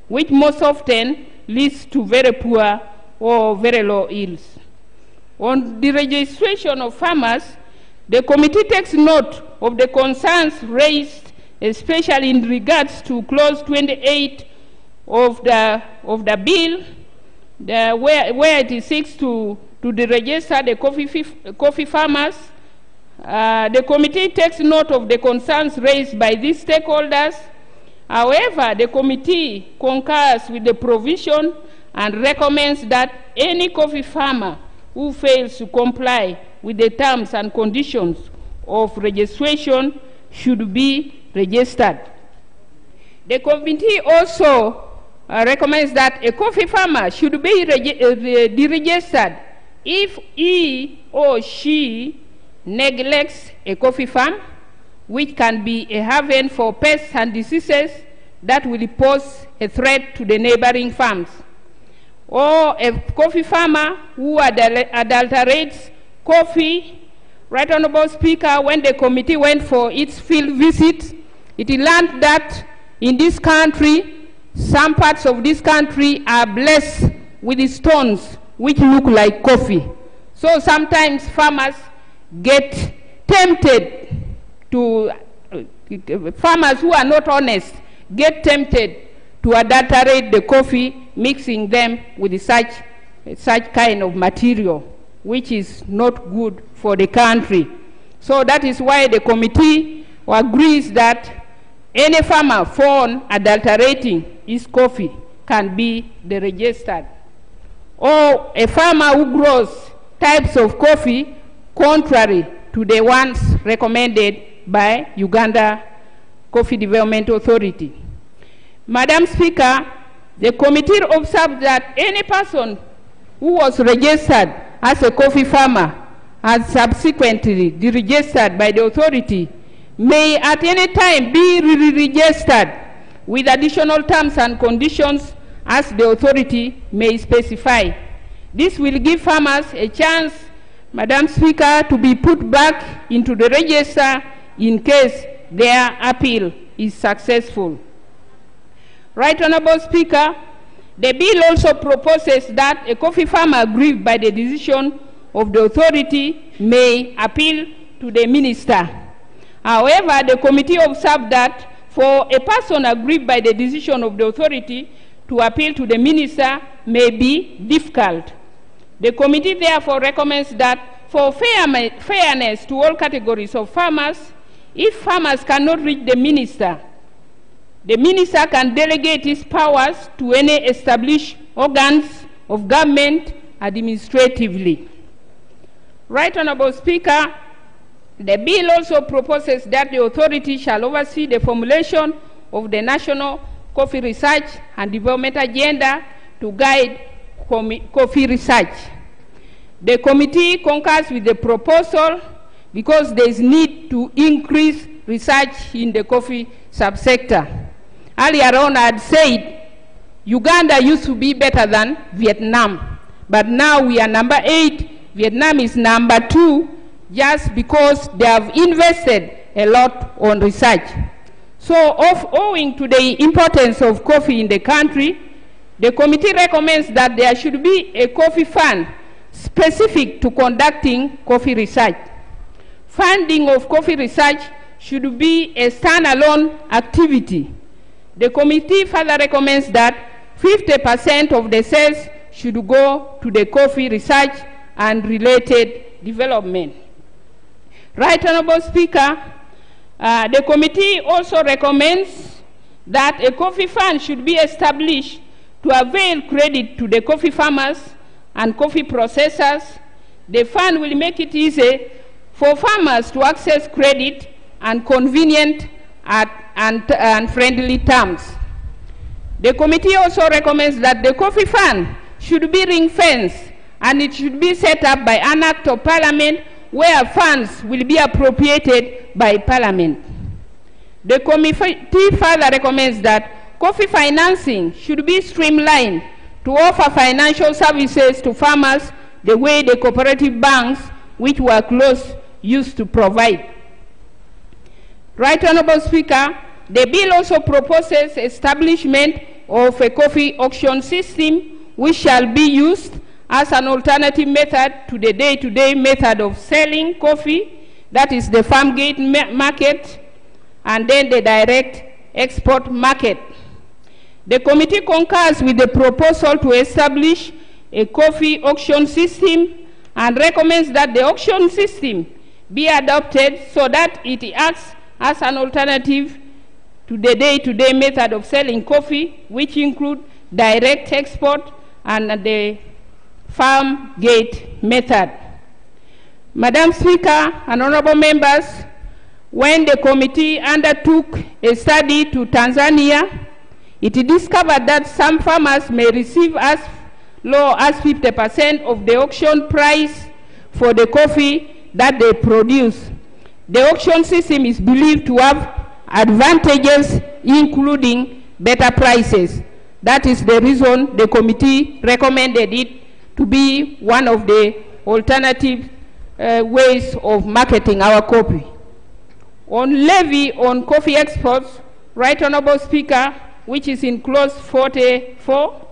which most often leads to very poor or very low yields. On the registration of farmers, the committee takes note of the concerns raised, especially in regards to clause 28 of the bill, where it seeks to register the coffee farmers. The committee takes note of the concerns raised by these stakeholders. However, the committee concurs with the provision and recommends that any coffee farmer who fails to comply with the terms and conditions of registration should be registered. The committee also recommends that a coffee farmer should be deregistered if he or she neglects a coffee farm, which can be a haven for pests and diseases that will pose a threat to the neighboring farms, or a coffee farmer who adulterates coffee. Right Honorable Speaker, when the committee went for its field visit, it learned that in this country, some parts of this country are blessed with stones which look like coffee. So sometimes farmers get tempted to, farmers who are not honest, get tempted to adulterate the coffee, mixing them with such kind of material, which is not good for the country. So that is why the committee agrees that any farmer found adulterating his coffee can be deregistered. or a farmer who grows types of coffee contrary to the ones recommended by Uganda Coffee Development Authority. Madam Speaker, the committee observed that any person who was registered as a coffee farmer and subsequently deregistered by the authority may at any time be re-registered with additional terms and conditions as the authority may specify. This will give farmers a chance, Madam Speaker, to be put back into the register in case their appeal is successful. Right Honourable Speaker, the bill also proposes that a coffee farmer aggrieved by the decision of the authority may appeal to the minister. However, the committee observed that for a person aggrieved by the decision of the authority to appeal to the minister may be difficult. The committee therefore recommends that for fairness to all categories of farmers, if farmers cannot reach the minister can delegate his powers to any established organs of government administratively. Right Honourable Speaker, the bill also proposes that the authority shall oversee the formulation of the National Coffee Research and Development Agenda to guide coffee research. The committee concurs with the proposal because there is need to increase research in the coffee subsector. Earlier on, I had said Uganda used to be better than Vietnam, but now we are number 8. Vietnam is number 2, just because they have invested a lot on research. So, owing to the importance of coffee in the country, the committee recommends that there should be a coffee fund specific to conducting coffee research. Funding of coffee research should be a standalone activity. The committee further recommends that 50% of the sales should go to the coffee research and related development. Right Honourable Speaker, the committee also recommends that a coffee fund should be established to avail credit to the coffee farmers and coffee processors. The fund will make it easy for farmers to access credit and convenient and friendly terms. The committee also recommends that the coffee fund should be ring-fenced and it should be set up by an act of parliament where funds will be appropriated by parliament. The committee further recommends that coffee financing should be streamlined to offer financial services to farmers the way the cooperative banks, which were close, used to provide. Right Honourable Speaker, the bill also proposes establishment of a coffee auction system which shall be used as an alternative method to the day-to-day method of selling coffee, that is the farm gate market and then the direct export market. The committee concurs with the proposal to establish a coffee auction system and recommends that the auction system be adopted so that it acts as an alternative to the day-to-day method of selling coffee, which include direct export and the farm gate method. Madam Speaker and honorable members, when the committee undertook a study to Tanzania, it discovered that some farmers may receive as low as 50% of the auction price for the coffee that they produce. The auction system is believed to have advantages, including better prices. That is the reason the committee recommended it to be one of the alternative ways of marketing our coffee. On levy on coffee exports, Right Honourable Speaker, which is in clause 44,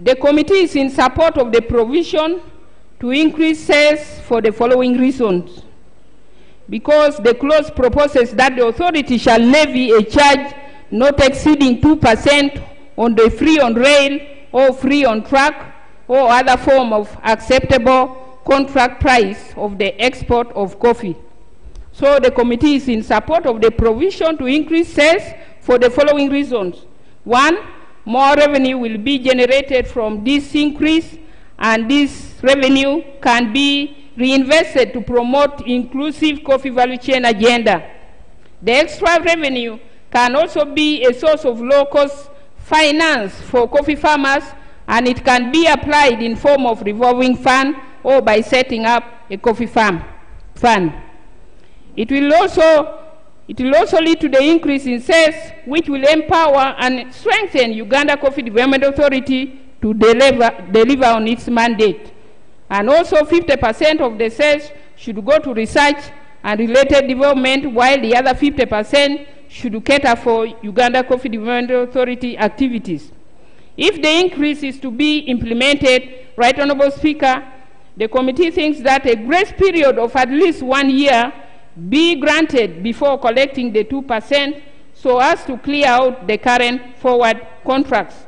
the committee is in support of the provision to increase sales for the following reasons. Because the clause proposes that the authority shall levy a charge not exceeding 2% on the free on rail or free on track or other form of acceptable contract price of the export of coffee. So the committee is in support of the provision to increase sales for the following reasons. One, more revenue will be generated from this increase, and this revenue can be reinvested to promote inclusive coffee value chain agenda. The extra revenue can also be a source of low-cost finance for coffee farmers, and it can be applied in form of revolving fund or by setting up a coffee fund. It will also lead to the increase in sales, which will empower and strengthen Uganda Coffee Development Authority to deliver on its mandate. And also 50% of the sales should go to research and related development, while the other 50% should cater for Uganda Coffee Development Authority activities. If the increase is to be implemented, Right Honourable Speaker, the committee thinks that a grace period of at least 1 year be granted before collecting the 2% so as to clear out the current forward contracts.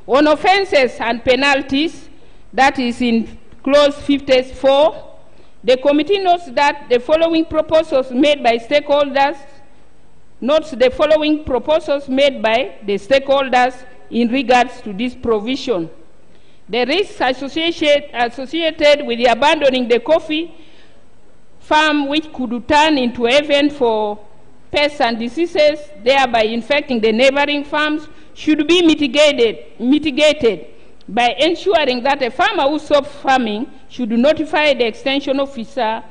On offences and penalties, that is in clause 54, the committee notes that the following proposals made by stakeholders in regards to this provision. The risks associated with the abandoning the coffee farm, which could turn into a haven for pests and diseases, thereby infecting the neighboring farms, should be mitigated by ensuring that a farmer who stops farming should notify the extension officer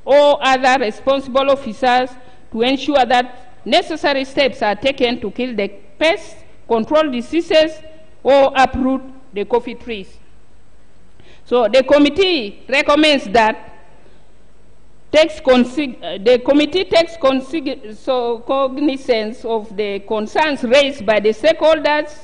or other responsible officers to ensure that necessary steps are taken to kill the pests, control diseases, or uproot the coffee trees. So the committee recommends that the committee takes cognizance of the concerns raised by the stakeholders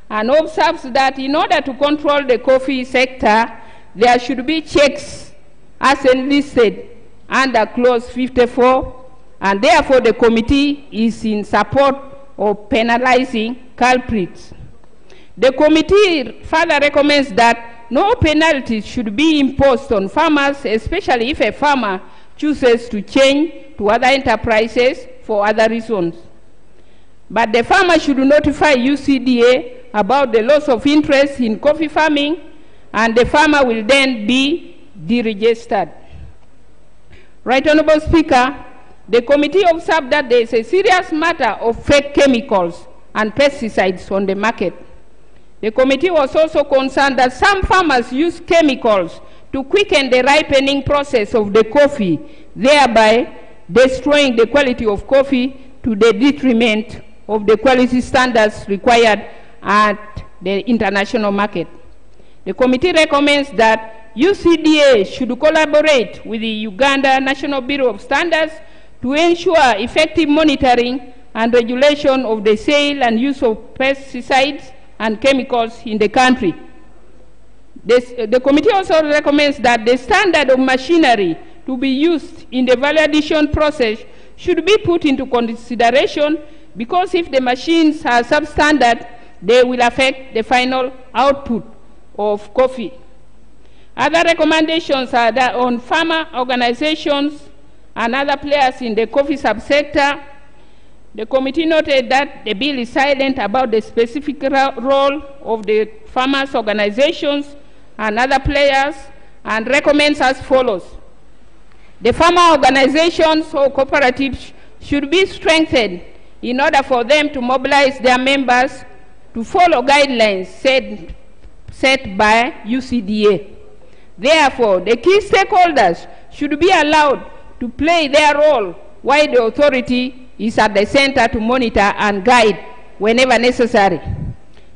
and observes that in order to control the coffee sector, there should be checks as enlisted under clause 54, and therefore the committee is in support of penalizing culprits. The committee further recommends that no penalties should be imposed on farmers, especially if a farmer chooses to change to other enterprises for other reasons. But the farmer should notify UCDA about the loss of interest in coffee farming, and the farmer will then be deregistered. Right Honourable Speaker, the committee observed that there is a serious matter of fake chemicals and pesticides on the market. The committee was also concerned that some farmers use chemicals to quicken the ripening process of the coffee, thereby destroying the quality of coffee to the detriment of the quality standards required at the international market. The committee recommends that UCDA should collaborate with the Uganda National Bureau of Standards to ensure effective monitoring and regulation of the sale and use of pesticides and chemicals in the country. The committee also recommends that the standard of machinery to be used in the value addition process should be put into consideration, because if the machines are substandard, they will affect the final output of coffee. Other recommendations are that on farmer organizations and other players in the coffee subsector. The committee noted that the bill is silent about the specific role of the farmers' organizations and other players, and recommends as follows. The farmer organizations or cooperatives should be strengthened in order for them to mobilize their members to follow guidelines set by UCDA. Therefore, the key stakeholders should be allowed to play their role, while the authority is at the center to monitor and guide whenever necessary.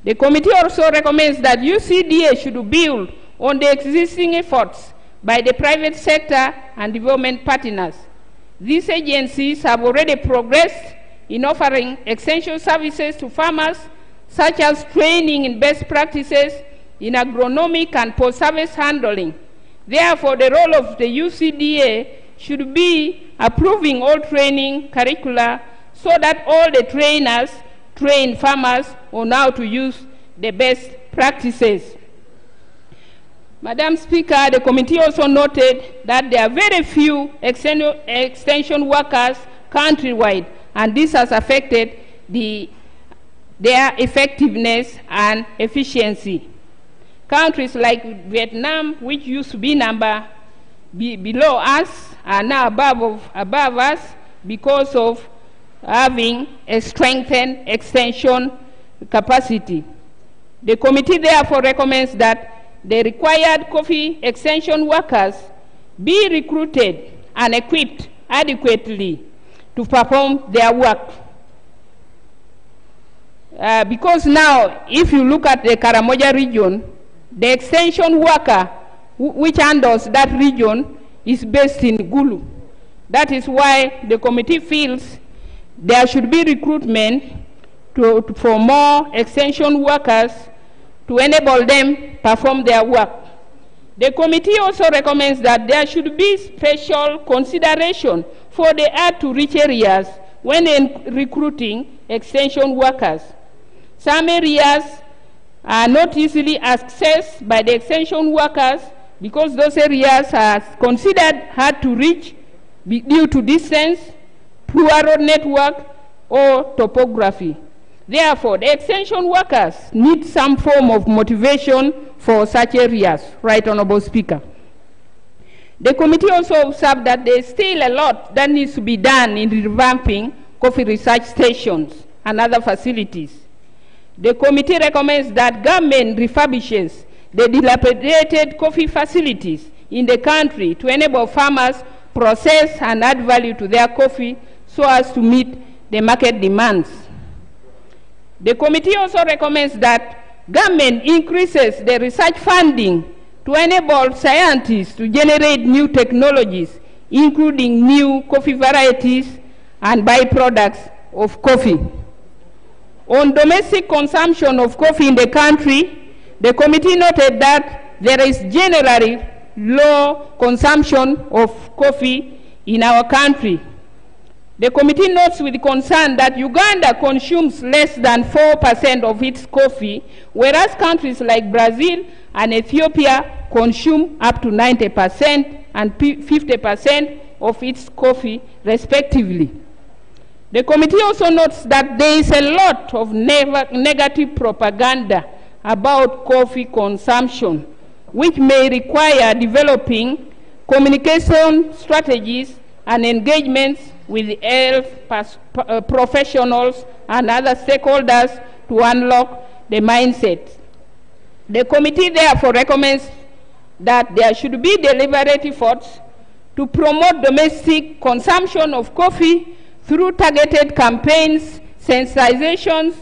The committee also recommends that UCDA should build on the existing efforts by the private sector and development partners. These agencies have already progressed in offering essential services to farmers, such as training in best practices in agronomic and post-service handling. Therefore, the role of the UCDA should be approving all training curricula so that all the trainers train farmers on how to use the best practices. Madam Speaker, the committee also noted that there are very few extension workers countrywide, and this has affected the their effectiveness and efficiency. Countries like Vietnam, which used to be below us, are now above us because of having a strengthened extension capacity. The committee therefore recommends that the required coffee extension workers be recruited and equipped adequately to perform their work. Because now, if you look at the Karamoja region, the extension worker which handles that region is based in Gulu. That is why the committee feels there should be recruitment for more extension workers to enable them perform their work. The committee also recommends that there should be special consideration for the hard-to-reach areas when recruiting extension workers. Some areas are not easily accessed by the extension workers because those areas are considered hard to reach due to distance, poor road network, or topography. Therefore, the extension workers need some form of motivation for such areas. Right, Honorable Speaker. The committee also observed that there is still a lot that needs to be done in revamping coffee research stations and other facilities. The committee recommends that government refurbishes the dilapidated coffee facilities in the country to enable farmers process and add value to their coffee so as to meet the market demands. The committee also recommends that government increases the research funding to enable scientists to generate new technologies, including new coffee varieties and byproducts of coffee. On domestic consumption of coffee in the country, the committee noted that there is generally low consumption of coffee in our country. The committee notes with concern that Uganda consumes less than 4% of its coffee, whereas countries like Brazil and Ethiopia consume up to 90% and 50% of its coffee, respectively. The committee also notes that there is a lot of negative propaganda about coffee consumption, which may require developing communication strategies and engagements with health professionals and other stakeholders to unlock the mindset. The committee therefore recommends that there should be deliberate efforts to promote domestic consumption of coffee through targeted campaigns, sensitizations,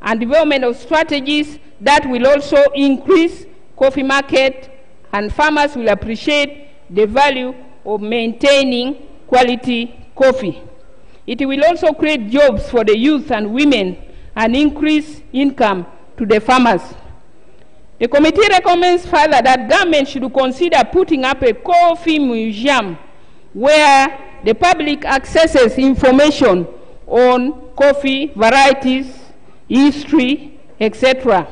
and development of strategies that will also increase coffee market, and farmers will appreciate the value of maintaining quality coffee. It will also create jobs for the youth and women and increase income to the farmers. The committee recommends further that government should consider putting up a coffee museum where the public accesses information on coffee varieties, history, etc.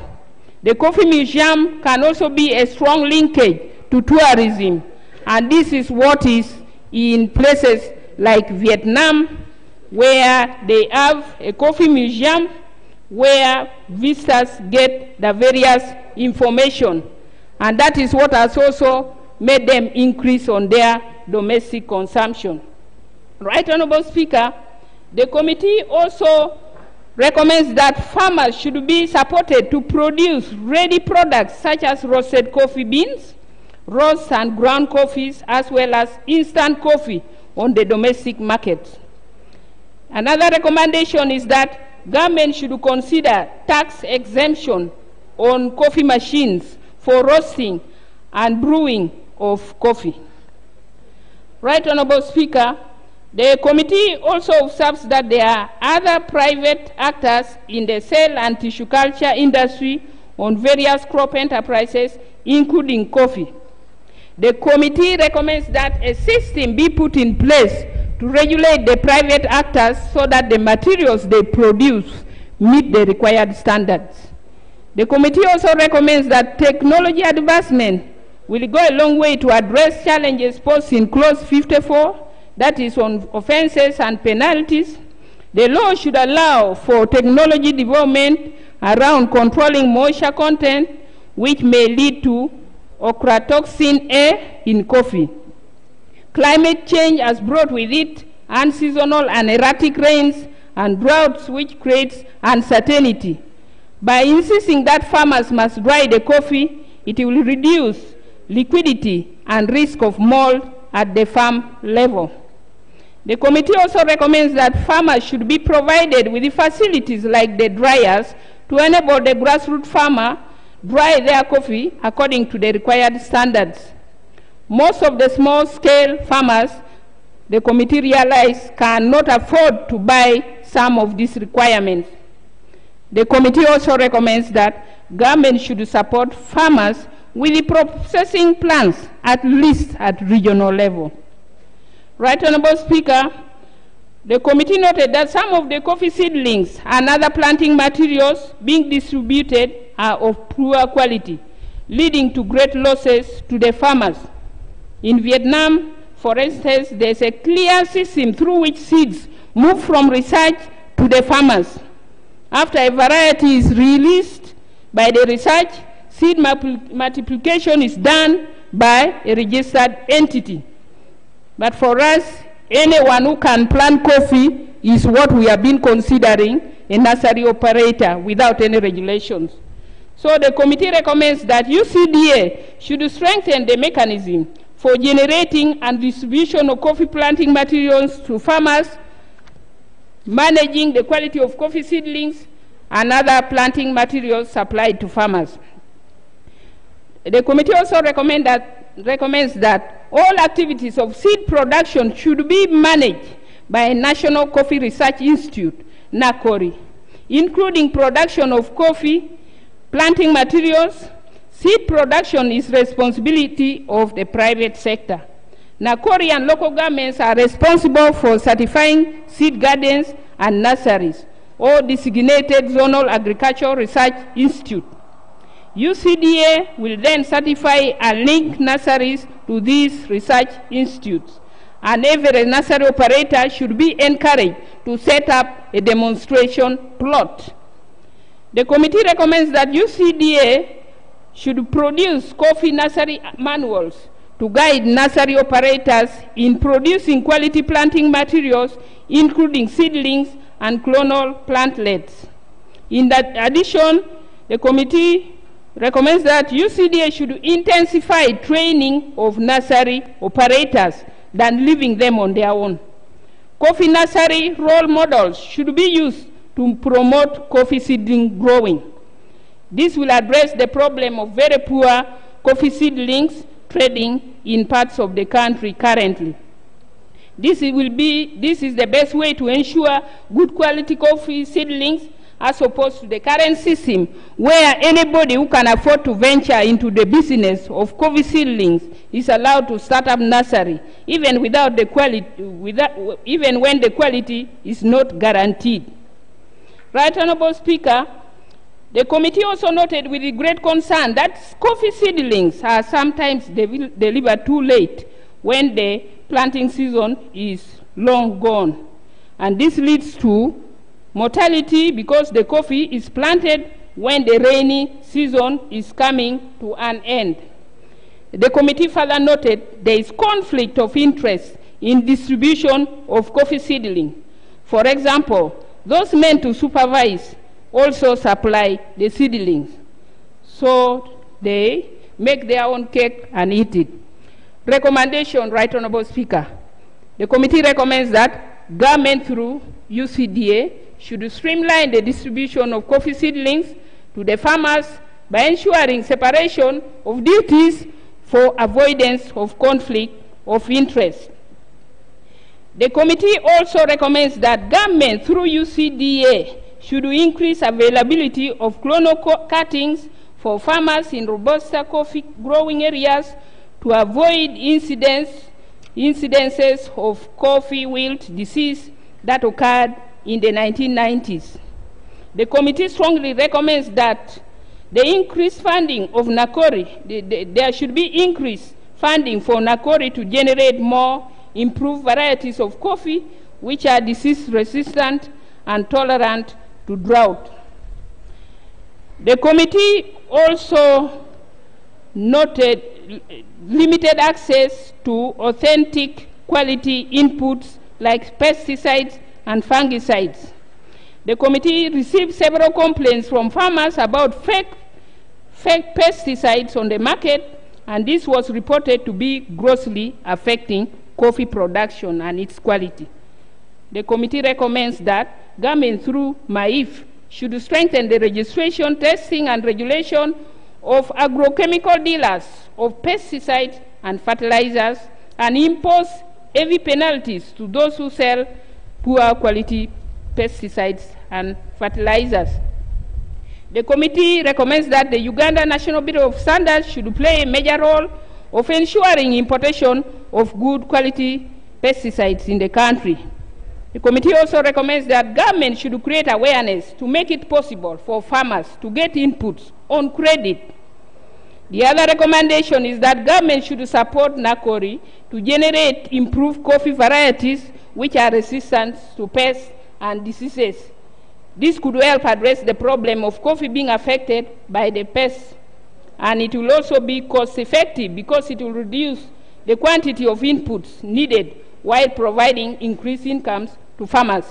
The coffee museum can also be a strong linkage to tourism, and this is what is in places like Vietnam, where they have a coffee museum where visitors get the various information, and that is what has also made them increase on their domestic consumption. Right, Honorable Speaker, the committee also recommends that farmers should be supported to produce ready products such as roasted coffee beans, roast and ground coffees, as well as instant coffee on the domestic market. Another recommendation is that government should consider tax exemption on coffee machines for roasting and brewing of coffee. Right, Honorable Speaker, the committee also observes that there are other private actors in the cell and tissue culture industry on various crop enterprises, including coffee. The committee recommends that a system be put in place to regulate the private actors so that the materials they produce meet the required standards. The committee also recommends that technology advancement will go a long way to address challenges posed in Clause 54, that is on offenses and penalties. The law should allow for technology development around controlling moisture content, which may lead to ochratoxin A in coffee. Climate change has brought with it unseasonal and erratic rains and droughts, which creates uncertainty. By insisting that farmers must dry the coffee, it will reduce liquidity and risk of mold at the farm level. The committee also recommends that farmers should be provided with the facilities like the dryers to enable the grassroots farmer dry their coffee according to the required standards. Most of the small-scale farmers, the committee realized, cannot afford to buy some of these requirements. The committee also recommends that government should support farmers with the processing plants, at least at regional level. Right Honorable Speaker, the committee noted that some of the coffee seedlings and other planting materials being distributed are of poor quality, leading to great losses to the farmers. In Vietnam, for instance, there is a clear system through which seeds move from research to the farmers. After a variety is released by the research, seed multiplication is done by a registered entity. But for us, anyone who can plant coffee is what we have been considering a nursery operator without any regulations. So the committee recommends that UCDA should strengthen the mechanism for generating and distribution of coffee planting materials to farmers, managing the quality of coffee seedlings and other planting materials supplied to farmers. The committee also recommends that all activities of seed production should be managed by a National Coffee Research Institute, NACORI, including production of coffee, planting materials. Seed production is responsibility of the private sector. NACORI and local governments are responsible for certifying seed gardens and nurseries, or designated zonal agricultural research institute. UCDA will then certify and link nurseries to these research institutes, and every nursery operator should be encouraged to set up a demonstration plot. The committee recommends that UCDA should produce coffee nursery manuals to guide nursery operators in producing quality planting materials, including seedlings and clonal plantlets. In addition, the committee recommends that UCDA should intensify training of nursery operators than leaving them on their own. Coffee nursery role models should be used to promote coffee seedling growing. This will address the problem of very poor coffee seedlings trading in parts of the country currently. This is the best way to ensure good quality coffee seedlings, as opposed to the current system where anybody who can afford to venture into the business of coffee seedlings is allowed to start up nursery, even without the quality, even when the quality is not guaranteed. Right Honorable Speaker, the committee also noted with great concern that coffee seedlings are sometimes delivered too late when the planting season is long gone. And this leads to mortality because the coffee is planted when the rainy season is coming to an end. The committee further noted there is conflict of interest in distribution of coffee seedling. For example, those meant to supervise also supply the seedlings, so they make their own cake and eat it. Recommendation, Right Honorable Speaker. The committee recommends that government through UCDA should streamline the distribution of coffee seedlings to the farmers by ensuring separation of duties for avoidance of conflict of interest. The committee also recommends that government through UCDA should increase availability of clonal cuttings for farmers in Robusta coffee growing areas to avoid incidences of coffee wilt disease that occurred in the 1990s. The committee strongly recommends that the increased funding of NACORI, there should be increased funding for NACORI to generate more improved varieties of coffee which are disease resistant and tolerant to drought. The committee also noted limited access to authentic quality inputs like pesticides and fungicides. The committee received several complaints from farmers about fake pesticides on the market, and this was reported to be grossly affecting coffee production and its quality. The committee recommends that government through MAIF should strengthen the registration, testing, and regulation of agrochemical dealers of pesticides and fertilizers, and impose heavy penalties to those who sell poor quality pesticides and fertilizers. The committee recommends that the Uganda National Bureau of Standards should play a major role of ensuring importation of good quality pesticides in the country. The committee also recommends that government should create awareness to make it possible for farmers to get inputs on credit. The other recommendation is that government should support NACORI to generate improved coffee varieties which are resistant to pests and diseases. This could help address the problem of coffee being affected by the pests, and it will also be cost effective because it will reduce the quantity of inputs needed while providing increased incomes to farmers.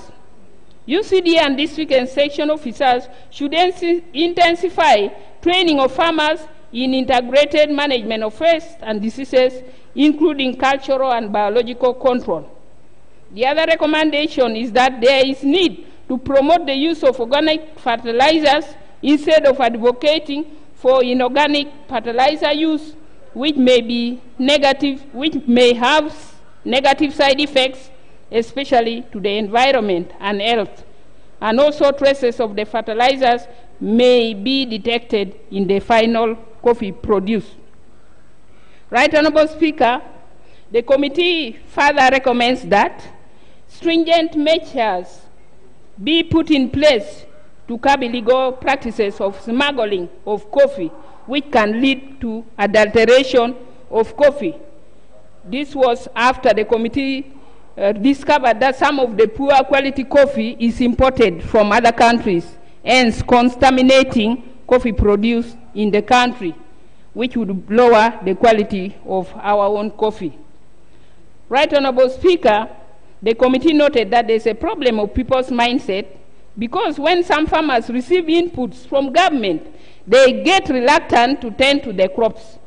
UCD and district and section officers should intensify training of farmers in integrated management of pests and diseases, including cultural and biological control. The other recommendation is that there is need to promote the use of organic fertilizers instead of advocating for inorganic fertilizer use, which may have negative side effects, especially to the environment and health. And also traces of the fertilizers may be detected in the final coffee produced. Right Honorable Speaker, the committee further recommends that stringent measures be put in place to curb illegal practices of smuggling of coffee, which can lead to adulteration of coffee. This was after the committee discovered that some of the poor quality coffee is imported from other countries, hence contaminating coffee produced in the country, which would lower the quality of our own coffee. Right Honorable Speaker, the committee noted that there's a problem of people's mindset, because when some farmers receive inputs from government, they get reluctant to tend to their crops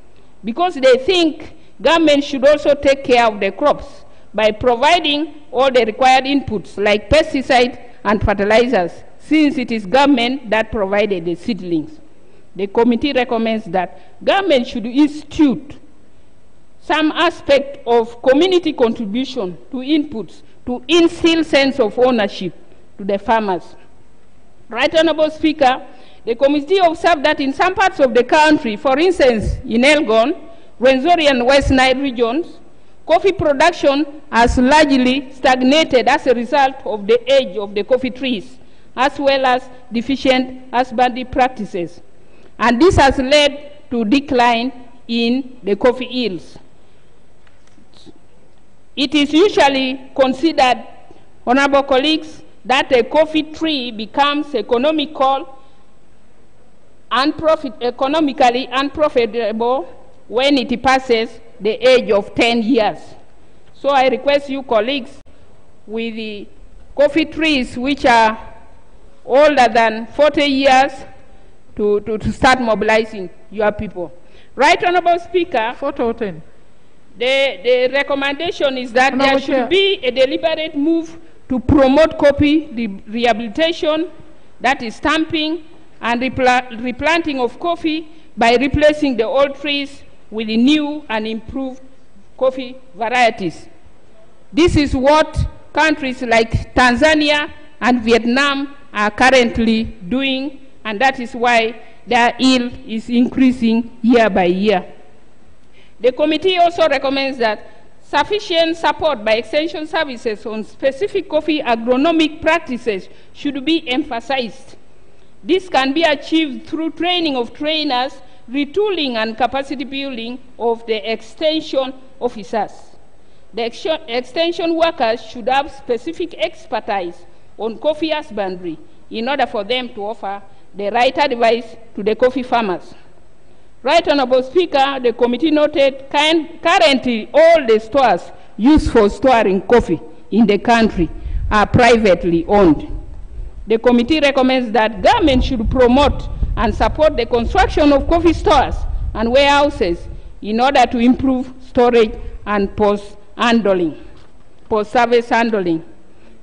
because they think government should also take care of their crops by providing all the required inputs like pesticides and fertilizers, since it is government that provided the seedlings. The committee recommends that government should institute some aspect of community contribution to inputs to instill sense of ownership to the farmers. Right Honorable Speaker, the committee observed that in some parts of the country, for instance in Elgon, Rwenzori and West Nile regions, coffee production has largely stagnated as a result of the age of the coffee trees, as well as deficient husbandry practices. And this has led to decline in the coffee yields. It is usually considered, honorable colleagues, that a coffee tree becomes economically unprofitable when it passes the age of 10 years. So I request you colleagues, with the coffee trees which are older than 40 years, to start mobilizing your people. Right Honorable Speaker, the recommendation is that there should be a deliberate move to promote coffee rehabilitation, that is stamping and replanting of coffee by replacing the old trees with the new and improved coffee varieties. This is what countries like Tanzania and Vietnam are currently doing, and that is why their yield is increasing year by year. The committee also recommends that sufficient support by extension services on specific coffee agronomic practices should be emphasized. This can be achieved through training of trainers, retooling and capacity building of the extension officers. The extension workers should have specific expertise on coffee husbandry in order for them to offer the right advice to the coffee farmers. Right Honorable Speaker, the committee noted currently all the stores used for storing coffee in the country are privately owned. The committee recommends that government should promote and support the construction of coffee stores and warehouses in order to improve storage and post-service handling.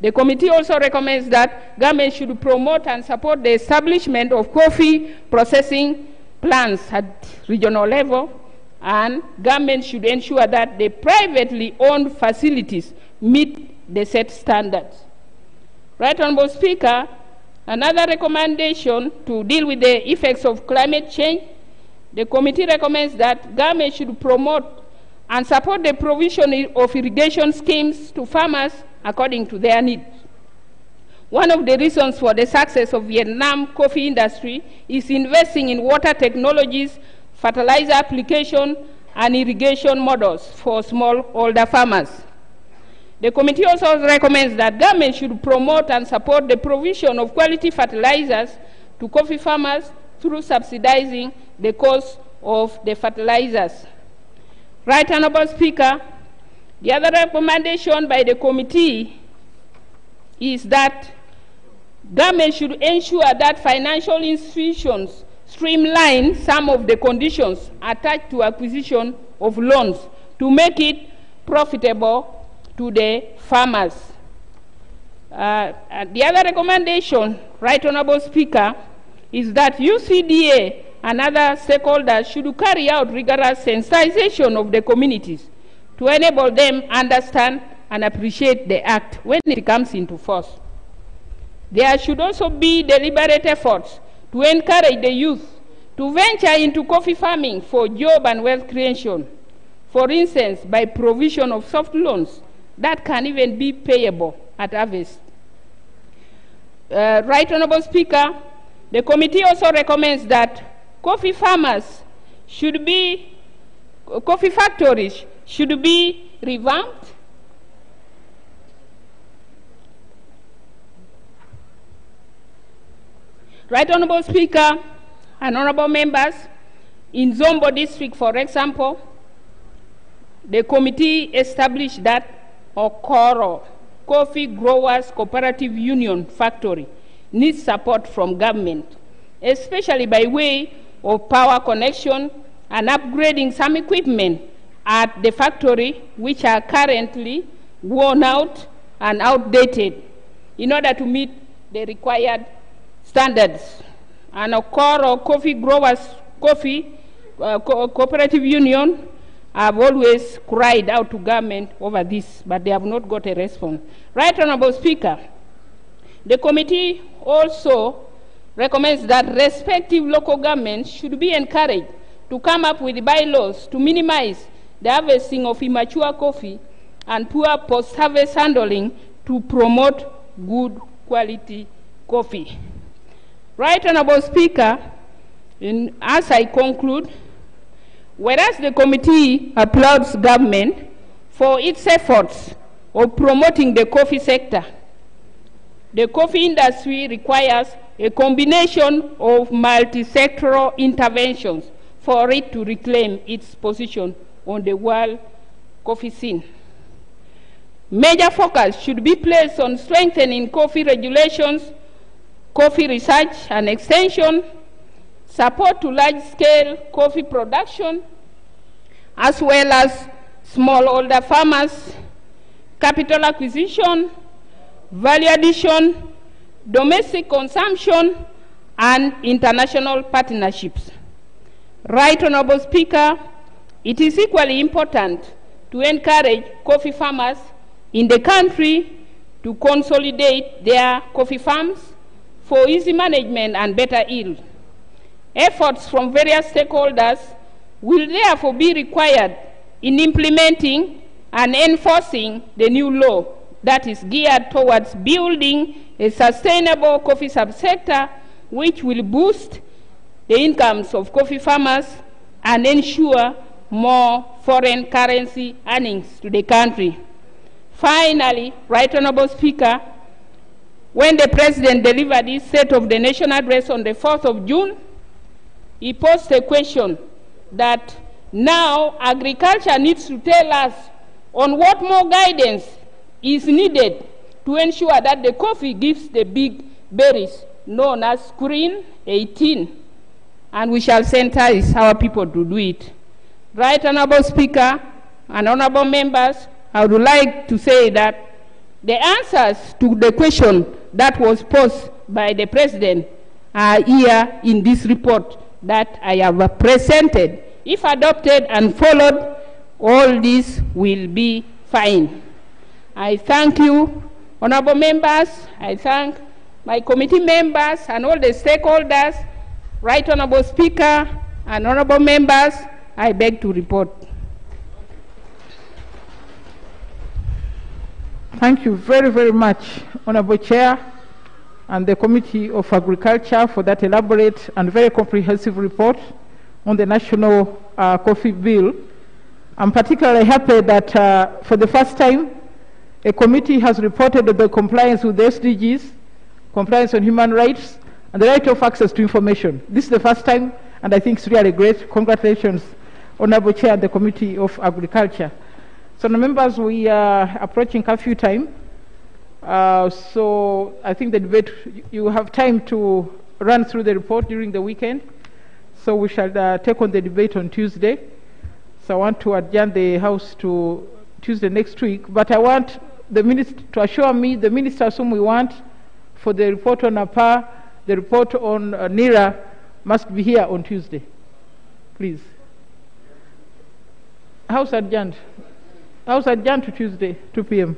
The committee also recommends that government should promote and support the establishment of coffee processing plants at regional level, and government should ensure that the privately owned facilities meet the set standards. Right Honorable Speaker, another recommendation to deal with the effects of climate change, the committee recommends that government should promote and support the provision of irrigation schemes to farmers according to their needs. One of the reasons for the success of Vietnam coffee industry is investing in water technologies, fertilizer application, and irrigation models for smallholder farmers. The committee also recommends that government should promote and support the provision of quality fertilizers to coffee farmers through subsidizing the cost of the fertilizers. Right Honorable Speaker, the other recommendation by the committee is that government should ensure that financial institutions streamline some of the conditions attached to acquisition of loans to make it profitable to the farmers. The other recommendation, Right Honorable Speaker, is that UCDA and other stakeholders should carry out rigorous sensitization of the communities to enable them understand and appreciate the Act when it comes into force. There should also be deliberate efforts to encourage the youth to venture into coffee farming for job and wealth creation, for instance, by provision of soft loans that can even be payable at harvest. Right Honorable Speaker, the committee also recommends that coffee factories should be revamped, Right Honorable Speaker and honorable members, in Zombo district, for example, the committee established that Okoro Coffee Growers Cooperative Union Factory needs support from government, especially by way of power connection and upgrading some equipment at the factory which are currently worn out and outdated in order to meet the required standards. And Okoro Coffee Growers Cooperative Union have always cried out to government over this, but they have not got a response. Right Honorable Speaker, the committee also recommends that respective local governments should be encouraged to come up with bylaws to minimize the harvesting of immature coffee and poor post-harvest handling to promote good quality coffee. Right Honorable Speaker, as I conclude, whereas the committee applauds government for its efforts of promoting the coffee sector, the coffee industry requires a combination of multi-sectoral interventions for it to reclaim its position on the world coffee scene. Major focus should be placed on strengthening coffee regulations, coffee research and extension, support to large-scale coffee production, as well as smallholder farmers, capital acquisition, value addition, domestic consumption, and international partnerships. Right Honorable Speaker, it is equally important to encourage coffee farmers in the country to consolidate their coffee farms for easy management and better yield. Efforts from various stakeholders will therefore be required in implementing and enforcing the new law that is geared towards building a sustainable coffee subsector which will boost the incomes of coffee farmers and ensure more foreign currency earnings to the country. Finally, Right Honorable Speaker, when the President delivered his State of the Nation address on the 4th of June, he posed a question that now agriculture needs to tell us on what more guidance is needed to ensure that the coffee gives the big berries known as Green 18, and we shall sensitize our people to do it. Right Honorable Speaker and honorable members, I would like to say that the answers to the question that was posed by the President are here in this report that I have presented. If adopted and followed, all this will be fine. I thank you, honorable members. I thank my committee members and all the stakeholders. Right Honorable Speaker and honorable members, I beg to report. Thank you very, very much, Honorable Chair and the Committee of Agriculture, for that elaborate and very comprehensive report on the National Coffee Bill. I'm particularly happy that for the first time, a committee has reported the compliance with the SDGs, compliance on human rights, and the right of access to information. This is the first time, and I think it's really great. Congratulations, Honorable Chair and the Committee of Agriculture. So, members, we are approaching curfew time. So I think the debate, you have time to run through the report during the weekend. So we shall take on the debate on Tuesday. So I want to adjourn the House to Tuesday next week. But I want the minister to assure me the ministers whom we want for the report on APA, the report on NIRA, must be here on Tuesday. Please. House adjourned. House adjourned to Tuesday, 2 p.m.